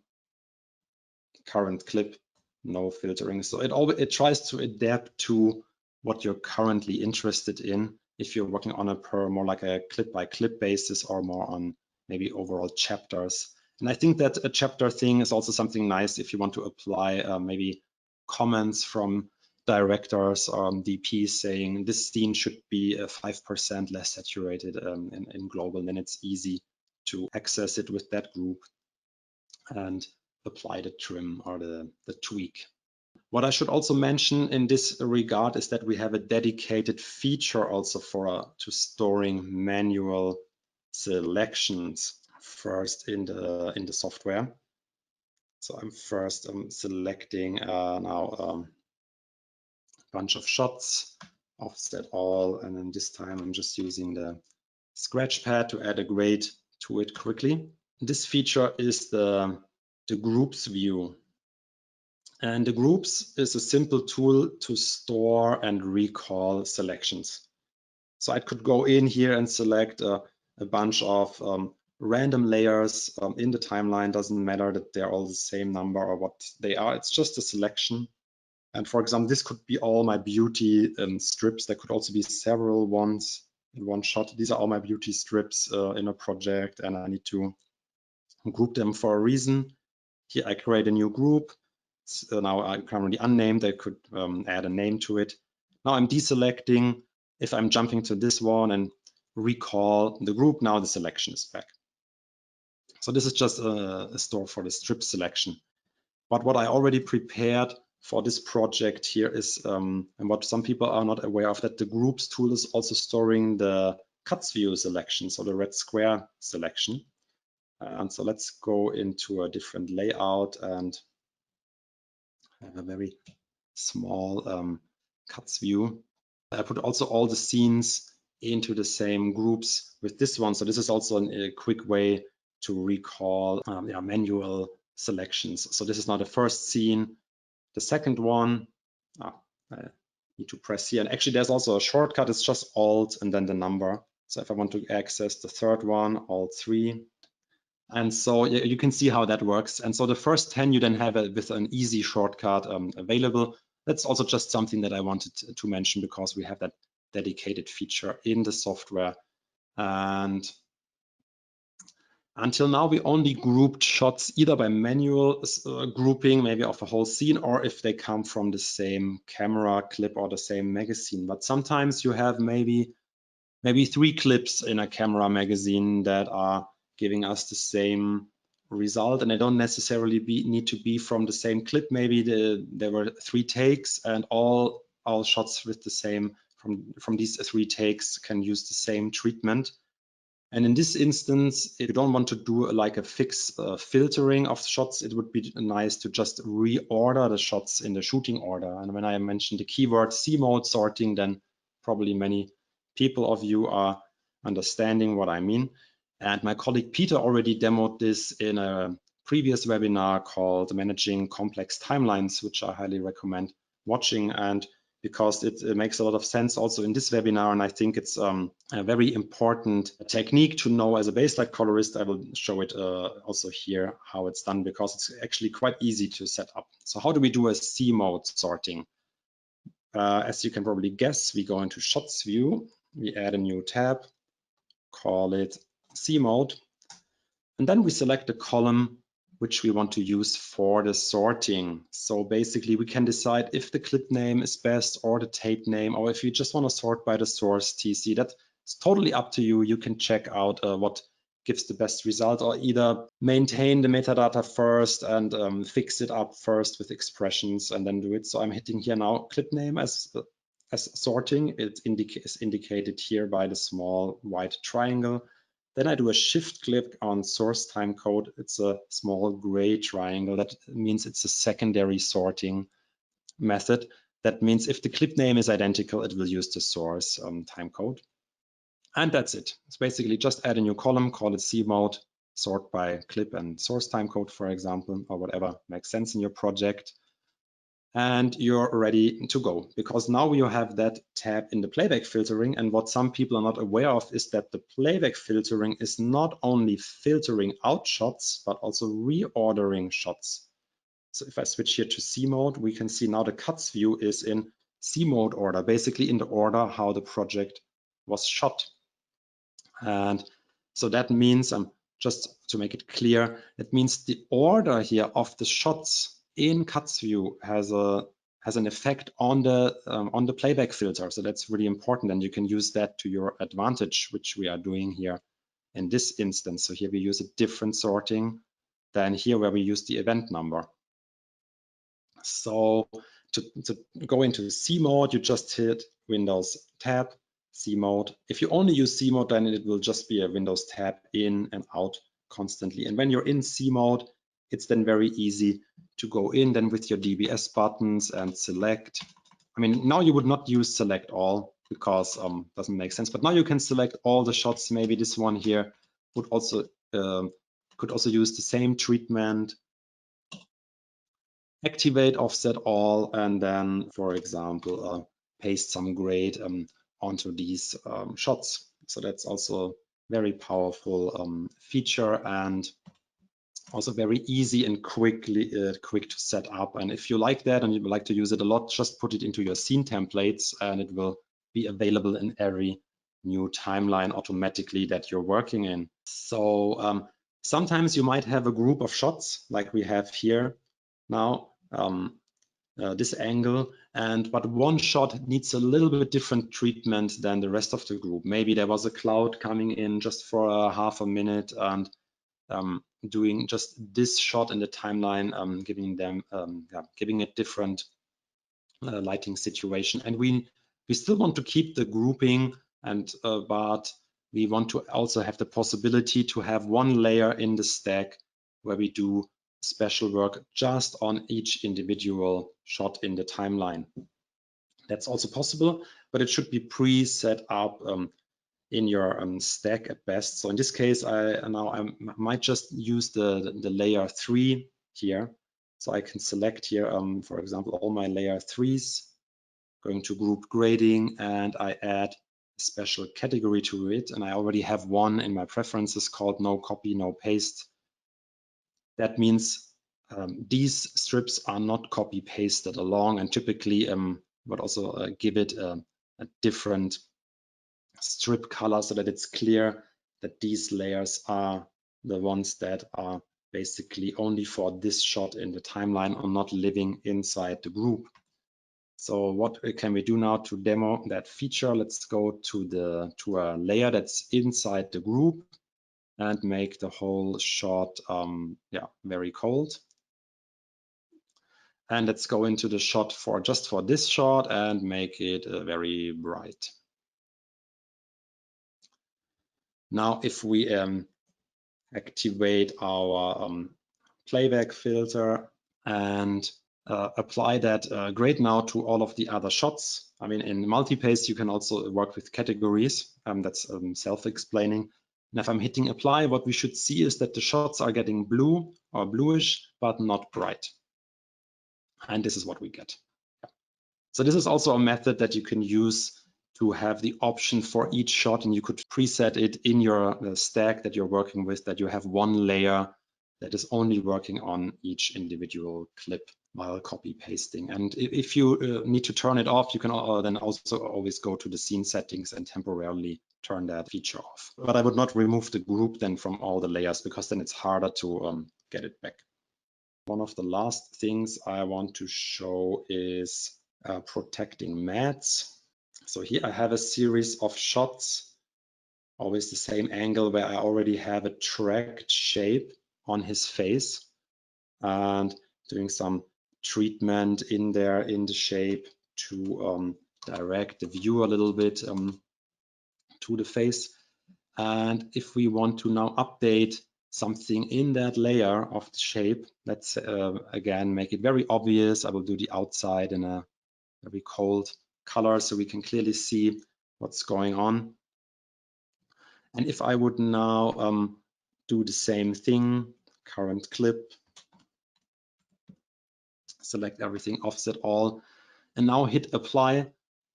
current clip, no filtering. So it tries to adapt to what you're currently interested in. If you're working on more like a clip by clip basis or more on maybe overall chapters. And I think that a chapter thing is also something nice if you want to apply maybe comments from directors or DPs saying this scene should be 5% less saturated in global, then it's easy to access it with that group and apply the trim or the tweak. What I should also mention in this regard is that we have a dedicated feature also to storing manual selections first in the software. So I'm first selecting now a bunch of shots, offset all, and then this time I'm just using the scratch pad to add a grade to it quickly. This feature is the groups view. And the groups is a simple tool to store and recall selections. So I could go in here and select a bunch of random layers in the timeline. Doesn't matter that they're all the same number or what they are. It's just a selection. And for example, this could be all my beauty strips. There could also be several ones in one shot. These are all my beauty strips in a project, and I need to group them for a reason. Here I create a new group. Now I'm currently unnamed. I could add a name to it. Now I'm deselecting. If I'm jumping to this one and recall the group, now the selection is back. So this is just a store for the strip selection. But what I already prepared for this project here is, and what some people are not aware of, that the groups tool is also storing the cuts view selection, so the red square selection. And so let's go into a different layout and have a very small cuts view. I put also all the scenes into the same groups with this one. So this is also a quick way to recall manual selections. So this is now the first scene. The second one, I need to press here. And actually there's also a shortcut. It's just Alt and then the number. So if I want to access the third one, Alt 3. And so you can see how that works. And so the first 10 you then have with an easy shortcut available. That's also just something that I wanted to mention because we have that dedicated feature in the software. And until now, we only grouped shots either by manual grouping, maybe of a whole scene, or if they come from the same camera clip or the same magazine. But sometimes you have maybe 3 clips in a camera magazine that are giving us the same result, and they don't necessarily need to be from the same clip. Maybe there were 3 takes, and all shots with the same from these 3 takes can use the same treatment. And in this instance, if you don't want to do like a fixed filtering of shots, it would be nice to just reorder the shots in the shooting order. And when I mentioned the keyword C mode sorting, then probably many people of you are understanding what I mean. And my colleague Peter already demoed this in a previous webinar called Managing Complex Timelines, which I highly recommend watching. And because it makes a lot of sense also in this webinar, and I think it's a very important technique to know as a Baselight colorist. I will show it also here how it's done, because it's actually quite easy to set up. So how do we do a C mode sorting? As you can probably guess, we go into Shots View, we add a new tab, call it C mode, and then we select the column which we want to use for the sorting. So basically we can decide if the clip name is best or the tape name, or if you just want to sort by the source TC. That's totally up to you. You can check out what gives the best result, or either maintain the metadata first and fix it up first with expressions and then do it. So I'm hitting here now clip name as sorting. It is indicated here by the small white triangle. Then I do a shift click on source time code. It's a small gray triangle. That means it's a secondary sorting method. That means if the clip name is identical, it will use the source time code. And that's it. It's basically just add a new column, call it C mode, sort by clip and source time code, for example, or whatever makes sense in your project. And you're ready to go, because now you have that tab in the playback filtering. And what some people are not aware of is that the playback filtering is not only filtering out shots, but also reordering shots. So if I switch here to C mode, we can see now the cuts view is in C mode order, basically in the order how the project was shot. And so that means, just to make it clear, it means the order here of the shots in cuts view has an effect on the playback filter. So that's really important, and you can use that to your advantage, which we are doing here in this instance. So here we use a different sorting than here where we use the event number. So to go into C mode, you just hit Windows tab, C mode. If you only use C mode, then it will just be a Windows tab in and out constantly. And when you're in C mode, it's then very easy to go in then with your DBS buttons and select. I mean, now you would not use select all because doesn't make sense, but now you can select all the shots. Maybe this one here would also could also use the same treatment. Activate offset all, and then, for example, paste some grade onto these shots. So that's also very powerful feature, and also very easy and quick to set up. And if you like that and you would like to use it a lot, just put it into your scene templates and it will be available in every new timeline automatically that you're working in. So sometimes you might have a group of shots like we have here now, this angle, but one shot needs a little bit different treatment than the rest of the group. Maybe there was a cloud coming in just for half a minute and doing just this shot in the timeline, giving it different lighting situation. And we still want to keep the grouping, and but we want to also have the possibility to have one layer in the stack where we do special work just on each individual shot in the timeline. That's also possible, but it should be pre-set up in your stack at best. So in this case, I might just use the layer 3 here. So I can select here, for example, all my layer 3s, going to group grading, and I add a special category to it. And I already have one in my preferences called no copy, no paste. That means these strips are not copy pasted along, and typically would also give it a different strip color so that it's clear that these layers are the ones that are basically only for this shot in the timeline or not living inside the group. So what can we do now to demo that feature? Let's go to a layer that's inside the group and make the whole shot very cold. And let's go into the shot just for this shot and make it very bright. Now, if we activate our playback filter and apply that grade now to all of the other shots. I mean, in multi-paste, you can also work with categories. That's self-explaining. And if I'm hitting apply, what we should see is that the shots are getting blue or bluish, but not bright. And this is what we get. So this is also a method that you can use to have the option for each shot, and you could preset it in your stack that you're working with, that you have one layer that is only working on each individual clip while copy pasting. And if you need to turn it off, you can then also always go to the scene settings and temporarily turn that feature off. But I would not remove the group then from all the layers, because then it's harder to get it back. One of the last things I want to show is protecting mats. So here I have a series of shots, always the same angle, where I already have a tracked shape on his face and doing some treatment in there in the shape to direct the view a little bit to the face. And if we want to now update something in that layer of the shape, let's again make it very obvious. I will do the outside in a very cold color so we can clearly see what's going on. And if I would now do the same thing, current clip, select everything, offset all, and now hit apply,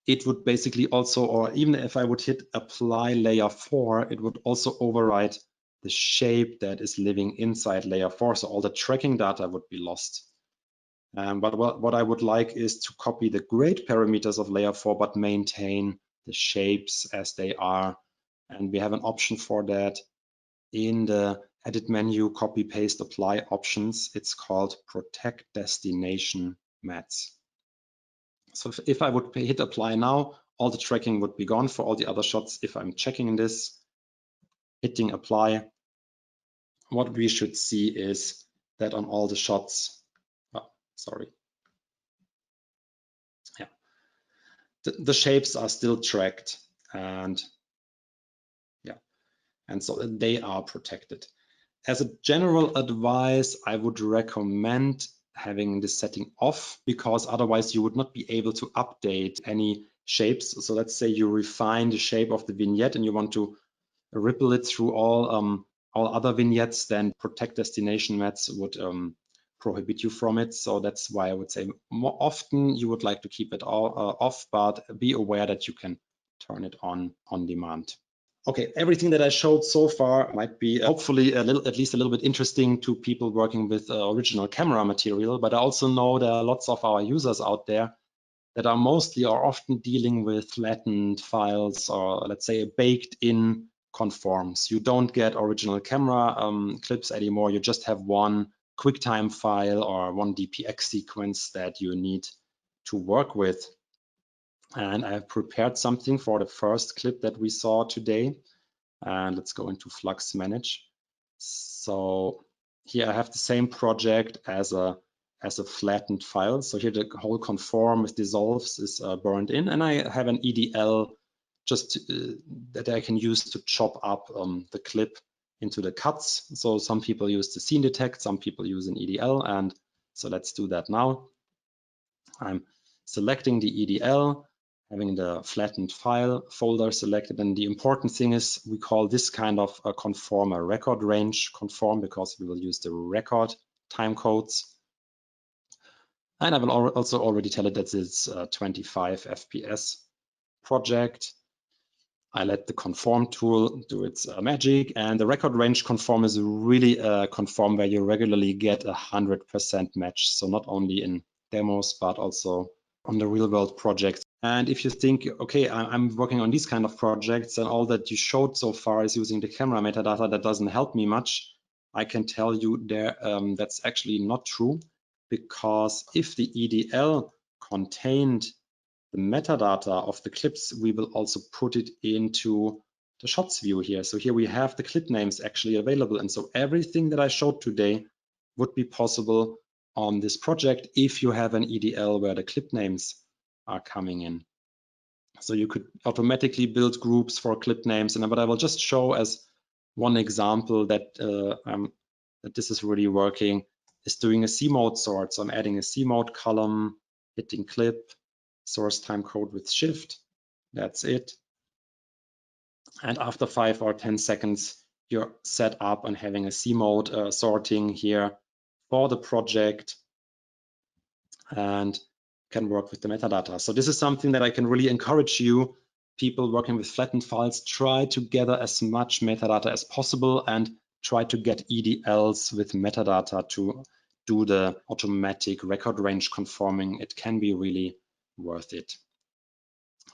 it would basically also, or even if I would hit apply layer 4, it would also override the shape that is living inside layer 4. So all the tracking data would be lost. But what I would like is to copy the grade parameters of layer 4, but maintain the shapes as they are. And we have an option for that in the edit menu, copy, paste, apply options. It's called protect destination mats. So if I would hit apply now, all the tracking would be gone for all the other shots. If I'm checking this, hitting apply, what we should see is that on all the shots, the shapes are still tracked, and so they are protected. As a general advice, I would recommend having this setting off, because otherwise you would not be able to update any shapes. So let's say you refine the shape of the vignette and you want to ripple it through all other vignettes, then protect destination mats would prohibit you from it. So that's why I would say more often you would like to keep it all off, but be aware that you can turn it on demand. Okay, everything that I showed so far might be hopefully at least a little bit interesting to people working with original camera material, but I also know there are lots of our users out there that are mostly or often dealing with flattened files, or let's say baked in conforms. You don't get original camera clips anymore. You just have one QuickTime file or one DPX sequence that you need to work with. And I have prepared something for the first clip that we saw today. And let's go into Flux Manage. So here I have the same project as a flattened file. So here the whole conform with dissolves is burned in, and I have an EDL just that I can use to chop up the clip into the cuts. So some people use the scene detect, some people use an EDL, and so let's do that now. I'm selecting the EDL, having the flattened file folder selected, and the important thing is we call this kind of a conform a record range conform, because we will use the record time codes. And I will also already tell it that it's a 25 FPS project. I let the conform tool do its magic, and the record range conform is really a conform where you regularly get 100% match. So not only in demos, but also on the real world projects. And if you think, okay, I'm working on these kind of projects and all that you showed so far is using the camera metadata, that doesn't help me much, I can tell you there that's actually not true, because if the EDL contained the metadata of the clips, we will also put it into the shots view here. So here we have the clip names actually available. And so everything that I showed today would be possible on this project if you have an EDL where the clip names are coming in. So you could automatically build groups for clip names. And but I will just show as one example that, that this is really working, is doing a C mode sort. So I'm adding a C mode column, hitting clip, source time code with shift. That's it. And after 5 or 10 seconds, you're set up on having a C mode sorting here for the project and can work with the metadata. So this is something that I can really encourage you, people working with flattened files, try to gather as much metadata as possible and try to get EDLs with metadata to do the automatic record range conforming. It can be really worth it.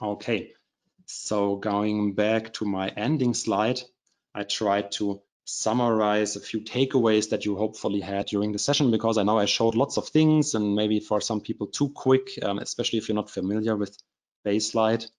Okay, so going back to my ending slide, I tried to summarize a few takeaways that you hopefully had during the session, because I know I showed lots of things and maybe for some people too quick, especially if you're not familiar with Baselight.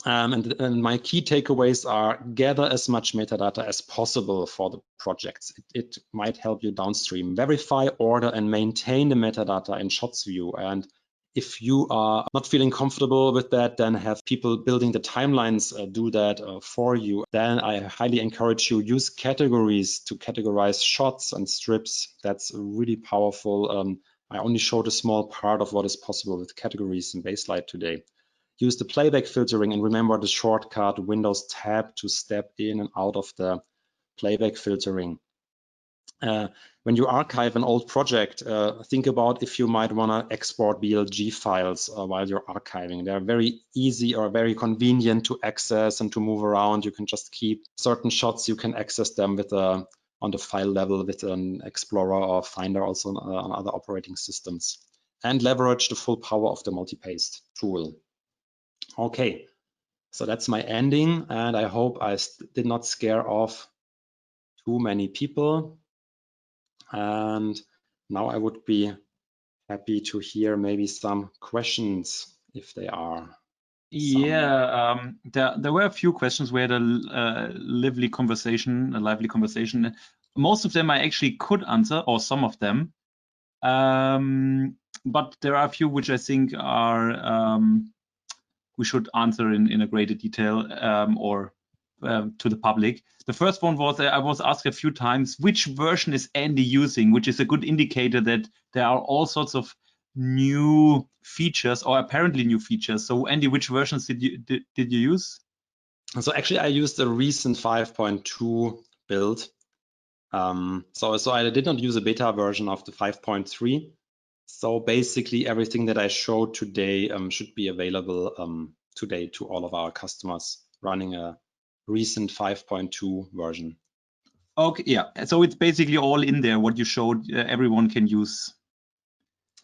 And my key takeaways are: gather as much metadata as possible for the projects. It might help you downstream. Verify, order, and maintain the metadata in shots view. And if you are not feeling comfortable with that, then have people building the timelines do that for you. Then I highly encourage you, use categories to categorize shots and strips. That's really powerful. I only showed a small part of what is possible with categories in Baselight today. Use the playback filtering, and remember the shortcut Windows tab to step in and out of the playback filtering. When you archive an old project, think about if you might want to export BLG files while you're archiving. They're very easy or very convenient to access and to move around. You can just keep certain shots. You can access them with on the file level with an Explorer or Finder, also on other operating systems, and leverage the full power of the multi-paste tool. Okay, so that's my ending, and I hope I did not scare off too many people. And now I would be happy to hear maybe some questions if they are. Yeah, there were a few questions. We had a lively conversation. Most of them I actually could answer, or some of them. But there are a few which I think are we should answer in a greater detail or to the public. The first one was, I was asked a few times, which version is Andy using, which is a good indicator that there are all sorts of new features, or apparently new features. So Andy, which versions did you use? So actually I used the recent 5.2 build. So I did not use a beta version of the 5.3. So basically everything that I showed today should be available today to all of our customers running a recent 5.2 version. Okay, yeah. So it's basically all in there, what you showed, everyone can use.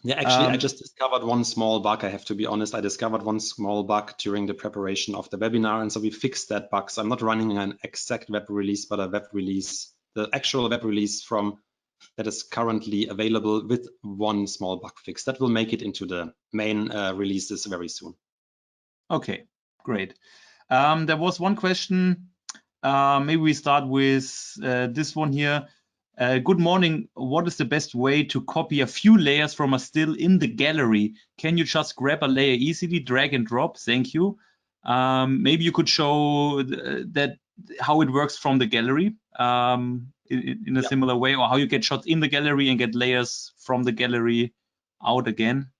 Yeah, actually, I just discovered one small bug. I have to be honest. I discovered one small bug during the preparation of the webinar, and so we fixed that bug. So I'm not running an exact web release, but a web release, the actual web release from that is currently available with one small bug fix. That will make it into the main releases very soon. Okay, great. There was one question. Maybe we start with this one here. Good morning. What is the best way to copy a few layers from a still in the gallery? Can you just grab a layer easily, drag and drop? Thank you. Maybe you could show that how it works from the gallery in a similar way, or how you get shots in the gallery and get layers from the gallery out again.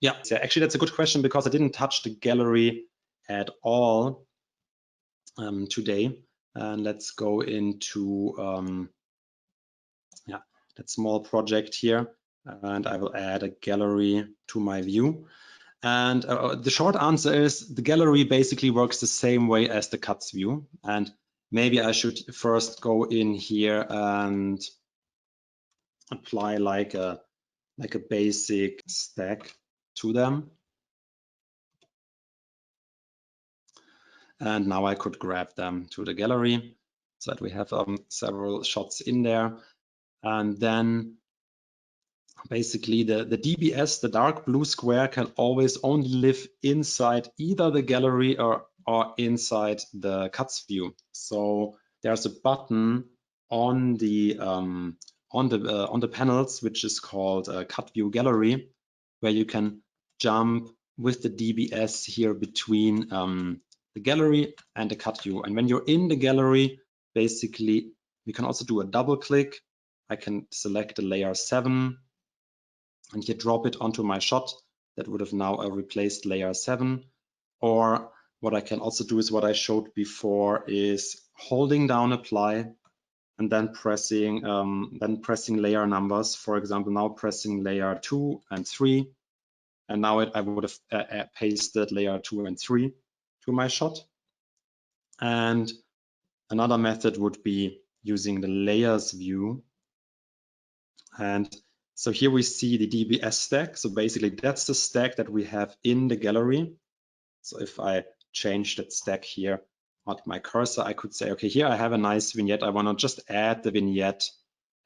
Yeah, actually that's a good question, because I didn't touch the gallery at all today. And let's go into that small project here, and I will add a gallery to my view. And the short answer is the gallery basically works the same way as the cuts view. And maybe I should first go in here and apply like a basic stack to them. And now I could grab them to the gallery so that we have several shots in there. And then basically the DBS, the dark blue square, can always only live inside either the gallery or inside the cuts view. So there's a button on the panels which is called cut view gallery, where you can jump with the DBS here between the gallery and the cut view. And when you're in the gallery, basically we can also do a double click. I can select the layer 7 and here drop it onto my shot. That would have now replaced layer 7. Or what I can also do is what I showed before, is holding down apply and then pressing layer numbers. For example, now pressing layer 2 and 3. And now I would have pasted layer 2 and 3 to my shot. And another method would be using the layers view. And so here we see the DBS stack. So basically that's the stack that we have in the gallery. So if I change that stack here on my cursor, I could say, okay, here I have a nice vignette. I want to just add the vignette.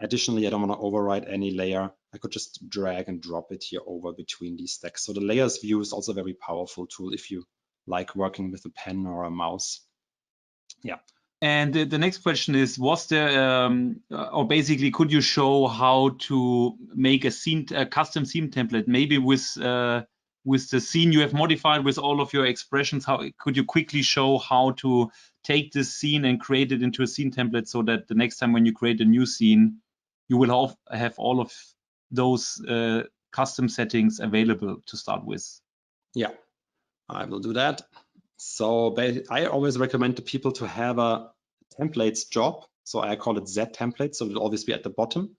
Additionally, I don't want to override any layer. I could just drag and drop it here over between these stacks. So the layers view is also a very powerful tool if you like working with a pen or a mouse. Yeah. And the next question is, was there, or basically, could you show how to make a custom scene template, maybe with the scene you have modified with all of your expressions? How could you quickly show how to take this scene and create it into a scene template, so that the next time when you create a new scene, you will have all of those custom settings available to start with? Yeah, I will do that. So I always recommend to people to have a templates job. So I call it Z template. So it will always be at the bottom.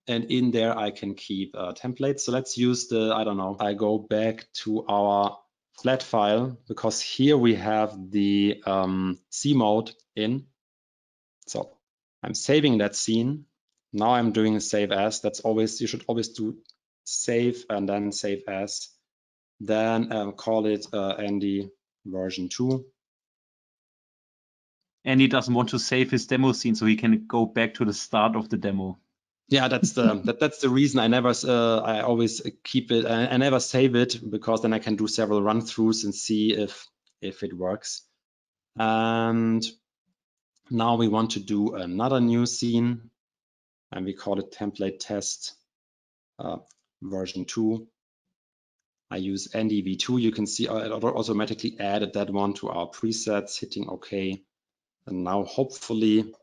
And in there, I can keep templates. So let's use I don't know, I go back to our flat file, because here we have the C mode in. So I'm saving that scene. Now I'm doing a save as. That's always, you should always do save and then save as. Then call it Andy version 2. And he doesn't want to save his demo scene, so he can go back to the start of the demo. Yeah, that's the reason I always keep it. I never save it, because then I can do several run throughs and see if it works. And now we want to do another new scene, and we call it template test version 2. I use Andy v2. You can see it automatically added that one to our presets, hitting OK. And now hopefully,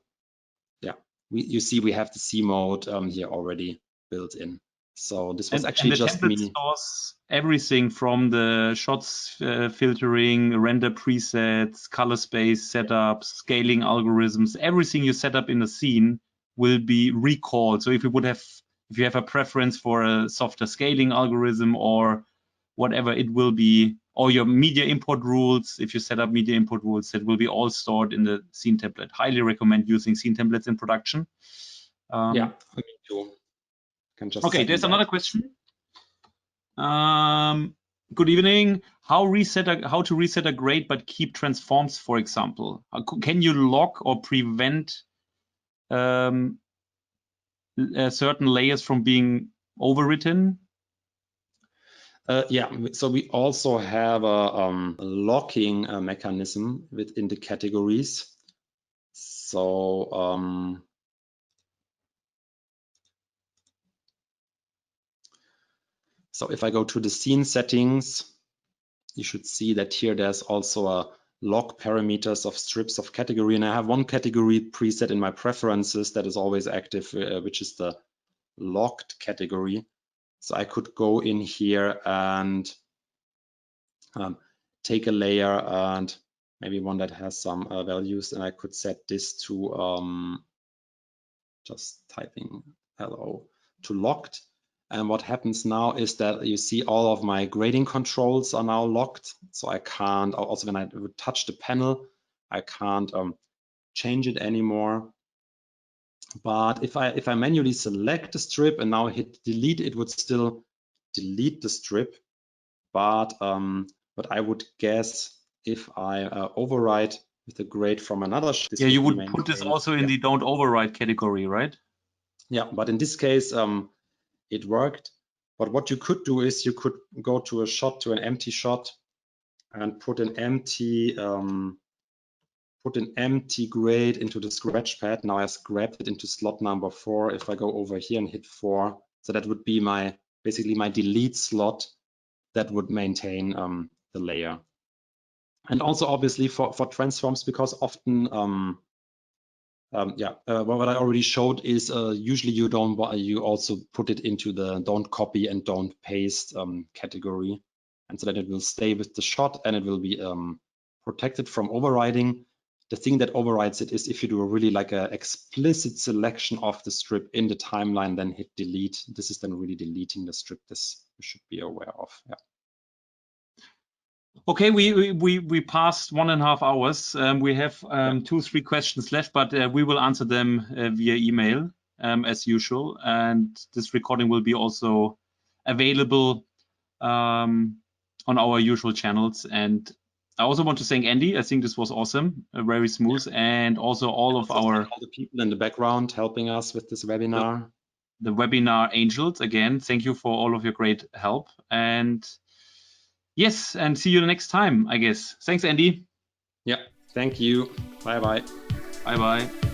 yeah, you see we have the C mode here already built in. So this was actually just me. The template stores everything from the shots filtering, render presets, color space setups, scaling algorithms. Everything you set up in the scene will be recalled. So if you have a preference for a softer scaling algorithm or whatever, it will be, or your media import rules, if you set up media import rules, that will be all stored in the scene template. Highly recommend using scene templates in production. Yeah, me too. Okay, there's another question. Good evening. How to reset a grade but keep transforms, for example? Can you lock or prevent certain layers from being overwritten? Yeah, so we also have a locking mechanism within the categories. So so if I go to the scene settings, you should see that here there's also a log parameters of strips of category, and I have one category preset in my preferences that is always active, which is the logged category. So I could go in here and take a layer and maybe one that has some values, and I could set this to just typing hello to logged. And what happens now is that you see all of my grading controls are now locked. So I can't, also when I would touch the panel, I can't change it anymore. But if I manually select the strip and now hit delete, it would still delete the strip. But what I would guess, if I override with a grade from another, yeah, you would put this also in the don't override category, right? Yeah, but in this case, it worked. But what you could do is you could go to an empty shot and put an empty grade into the scratch pad. Now I grabbed it into slot number 4. If I go over here and hit 4, so that would be basically my delete slot that would maintain the layer. And also obviously for transforms, because often what I already showed is usually you also put it into the don't copy and don't paste category, and so that it will stay with the shot and it will be protected from overriding. The thing that overrides it is if you do a really like a explicit selection of the strip in the timeline, then hit delete. This is then really deleting the strip. This you should be aware of. Yeah. Okay, we passed 1.5 hours. We have 2-3 questions left, but we will answer them via email as usual. And this recording will be also available on our usual channels. And I also want to thank Andy. I think this was awesome, very smooth, and also all the people in the background helping us with this webinar. The webinar angels, again, thank you for all of your great help. And yes, and see you the next time, I guess. Thanks, Andy. Yeah, thank you. Bye-bye. Bye-bye.